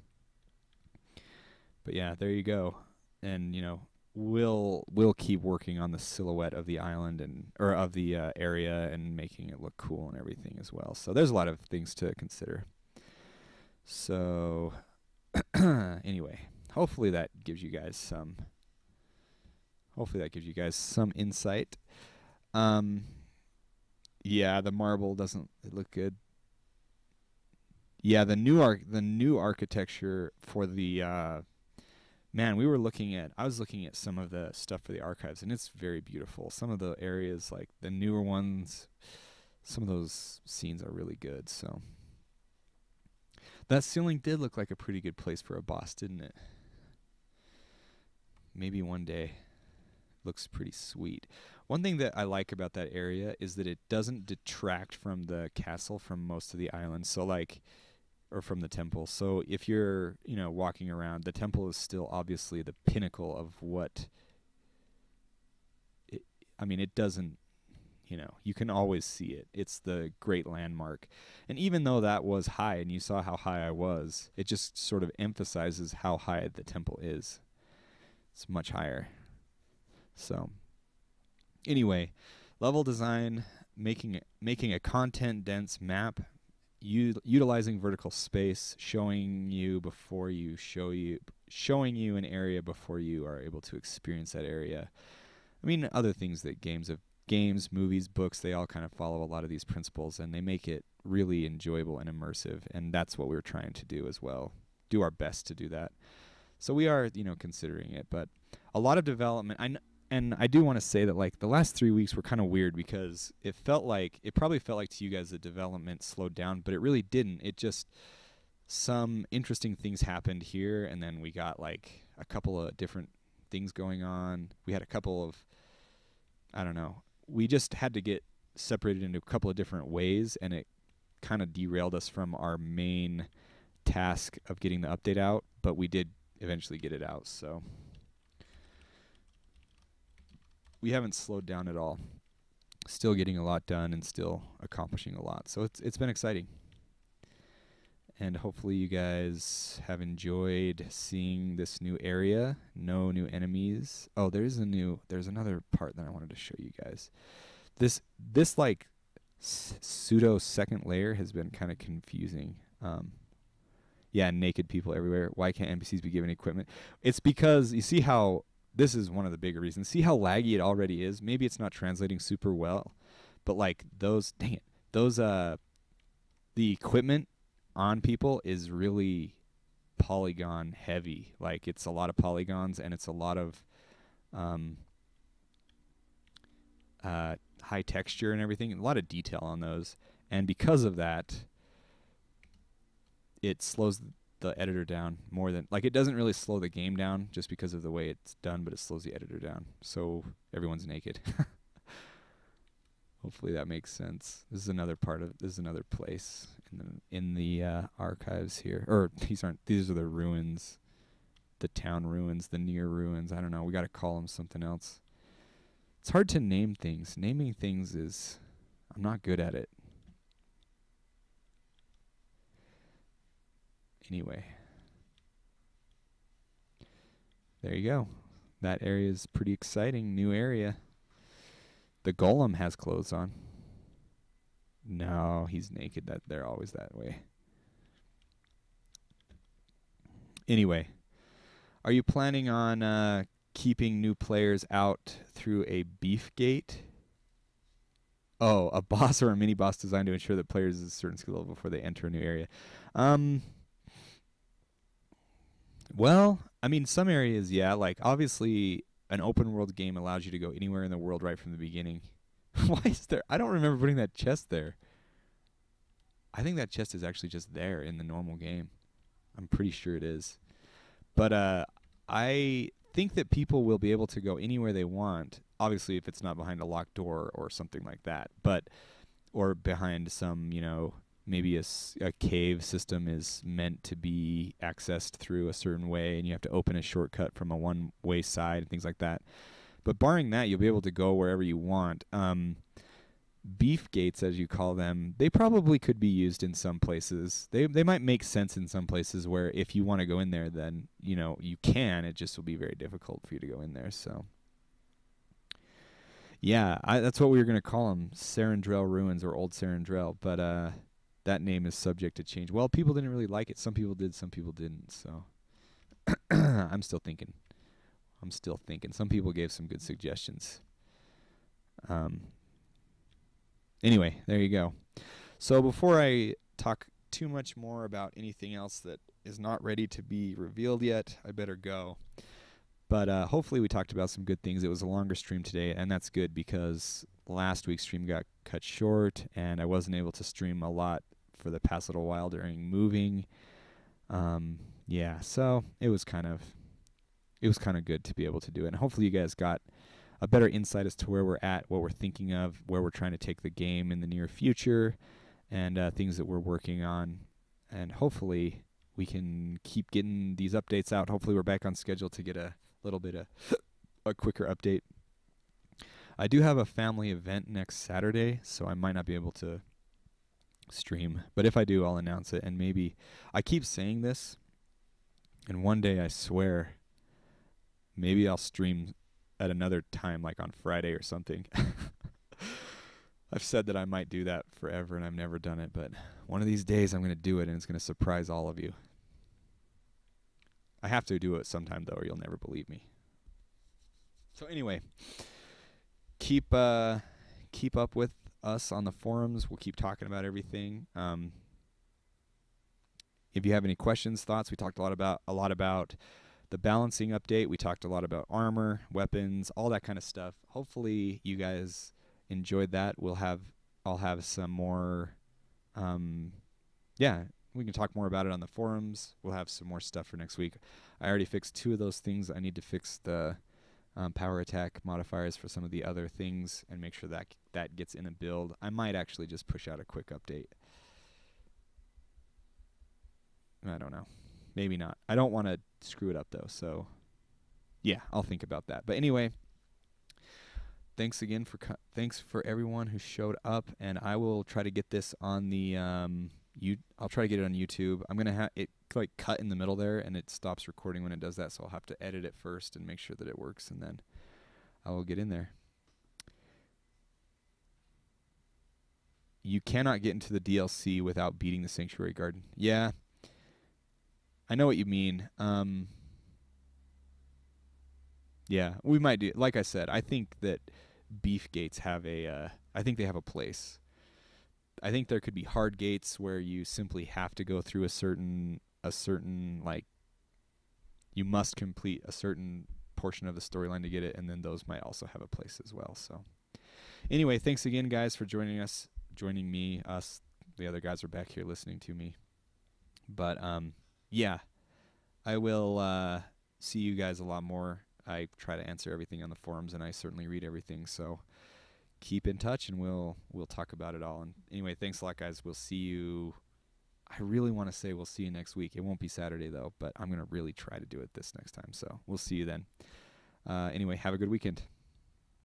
But yeah, there you go. And you know, we'll keep working on the silhouette of the island or of the area and making it look cool and everything as well. So there's a lot of things to consider. So anyway, hopefully that gives you guys some insight. Yeah, the marble doesn't look good. Yeah, the new architecture for the man, I was looking at some of the stuff for the archives, and it's very beautiful. Some of the areas, like the newer ones, some of those scenes are really good. So that ceiling did look like a pretty good place for a boss, didn't it? Maybe one day. Looks pretty sweet. One thing that I like about that area is that it doesn't detract from the castle from most of the island. So or from the temple. So if you're, you know, walking around, the temple is still obviously the pinnacle of what it doesn't, you can always see it. It's the great landmark. And even though that was high and you saw how high I was, it just sort of emphasizes how high the temple is. It's much higher. So anyway, level design, making a content dense map, utilizing vertical space, showing you an area before you are able to experience that area. I mean, other things that games, movies, books, they all kind of follow a lot of these principles, and they make it really enjoyable and immersive, and that's what we're trying to do as well. Do our best to do that. So we are, considering it, but a lot of development. And I do want to say that, like, the last 3 weeks were kind of weird because it probably felt like to you guys the development slowed down, but it really didn't. It just, some interesting things happened here, and then we got, like, a couple of different things going on. We had a couple of, I don't know, we just had to get separated into a couple of different ways, and it kind of derailed us from our main task of getting the update out, but we did eventually get it out, so we haven't slowed down at all. Still getting a lot done and still accomplishing a lot. So it's been exciting. And hopefully you guys have enjoyed seeing this new area. No new enemies. Oh, there's another part that I wanted to show you guys. This like pseudo second layer has been kind of confusing. Yeah, naked people everywhere. Why can't NPCs be given equipment? It's because you see how this is one of the bigger reasons. See how laggy it already is? Maybe it's not translating super well, but like the equipment on people is really polygon heavy. Like, it's a lot of polygons, and it's a lot of high texture and everything, a lot of detail on those. And because of that, it slows the editor down more than, like, it doesn't really slow the game down just because of the way it's done, but it slows the editor down. So everyone's naked. Hopefully that makes sense. This is another place in the archives here. Or these are the ruins, the town ruins, the near ruins. I don't know. We got to call them something else. It's hard to name things. Naming things I'm not good at it. Anyway, there you go. That area is pretty exciting. New area. The golem has clothes on. No, he's naked. They're always that way. Anyway, are you planning on keeping new players out through a beef gate? Oh, a boss or a mini boss designed to ensure that players is a certain skill level before they enter a new area. Well, I mean, some areas, yeah. Like, obviously, an open world game allows you to go anywhere in the world right from the beginning. Why is there? I don't remember putting that chest there. I think that chest is actually just there in the normal game. I'm pretty sure it is. But I think that people will be able to go anywhere they want. Obviously, if it's not behind a locked door or something like that. Or behind some, maybe a cave system is meant to be accessed through a certain way, and you have to open a shortcut from a one-way side and things like that. But barring that, you'll be able to go wherever you want. Beef gates, as you call them, they probably could be used in some places. They might make sense in some places where if you want to go in there, then you can. It just will be very difficult for you to go in there. So yeah, that's what we were going to call them, Sarandrell Ruins or Old Sarandrell. But that name is subject to change. Well, people didn't really like it. Some people did, some people didn't. So I'm still thinking. Some people gave some good suggestions. Anyway, there you go. So before I talk too much more about anything else that is not ready to be revealed yet, I better go. But hopefully we talked about some good things. It was a longer stream today, and that's good because last week's stream got cut short, and I wasn't able to stream a lot for the past little while during moving. Yeah, so it was kind of good to be able to do it. And hopefully you guys got a better insight as to where we're at, what we're thinking of, where we're trying to take the game in the near future, and things that we're working on. And hopefully we can keep getting these updates out. Hopefully we're back on schedule to get a little bit of a quicker update. I do have a family event next Saturday, so I might not be able to stream. But if I do, I'll announce it. And maybe I keep saying this, and one day I swear, maybe I'll stream at another time, like on Friday or something. I've said that I might do that forever, and I've never done it. But one of these days, I'm going to do it, and it's going to surprise all of you. I have to do it sometime, though, or you'll never believe me. So anyway, keep up with us on the forums. We'll keep talking about everything. If you have any questions, thoughts, we talked a lot about the balancing update. We talked a lot about armor, weapons, all that kind of stuff. Hopefully, you guys enjoyed that. I'll have some more. We can talk more about it on the forums. We'll have some more stuff for next week. I already fixed 2 of those things. I need to fix the power attack modifiers for some of the other things and make sure that gets in a build. I might actually just push out a quick update. I don't know. Maybe not. I don't want to screw it up, though. So, yeah, I'll think about that. But anyway, thanks again thanks for everyone who showed up, and I will try to get this on the I'll try to get it on YouTube. I'm gonna have it like cut in the middle there, and it stops recording when it does that. So I'll have to edit it first and make sure that it works, and then I will get in there. You cannot get into the DLC without beating the Sanctuary Garden. Yeah, I know what you mean. Yeah, we might do. Like I said, I think that beef gates have I think they have a place. I think there could be hard gates where you simply have to go through a certain like you must complete a certain portion of the storyline to get it, and then those might also have a place as well. So anyway, thanks again, guys, for joining me. The other guys are back here listening to me. But yeah, I will see you guys a lot more. I try to answer everything on the forums, and I certainly read everything. So keep in touch, and we'll talk about it all. And anyway, thanks a lot, guys. We'll see you. I really want to say we'll see you next week. It won't be Saturday, though, but I'm going to really try to do it this next time. So we'll see you then. Anyway, have a good weekend.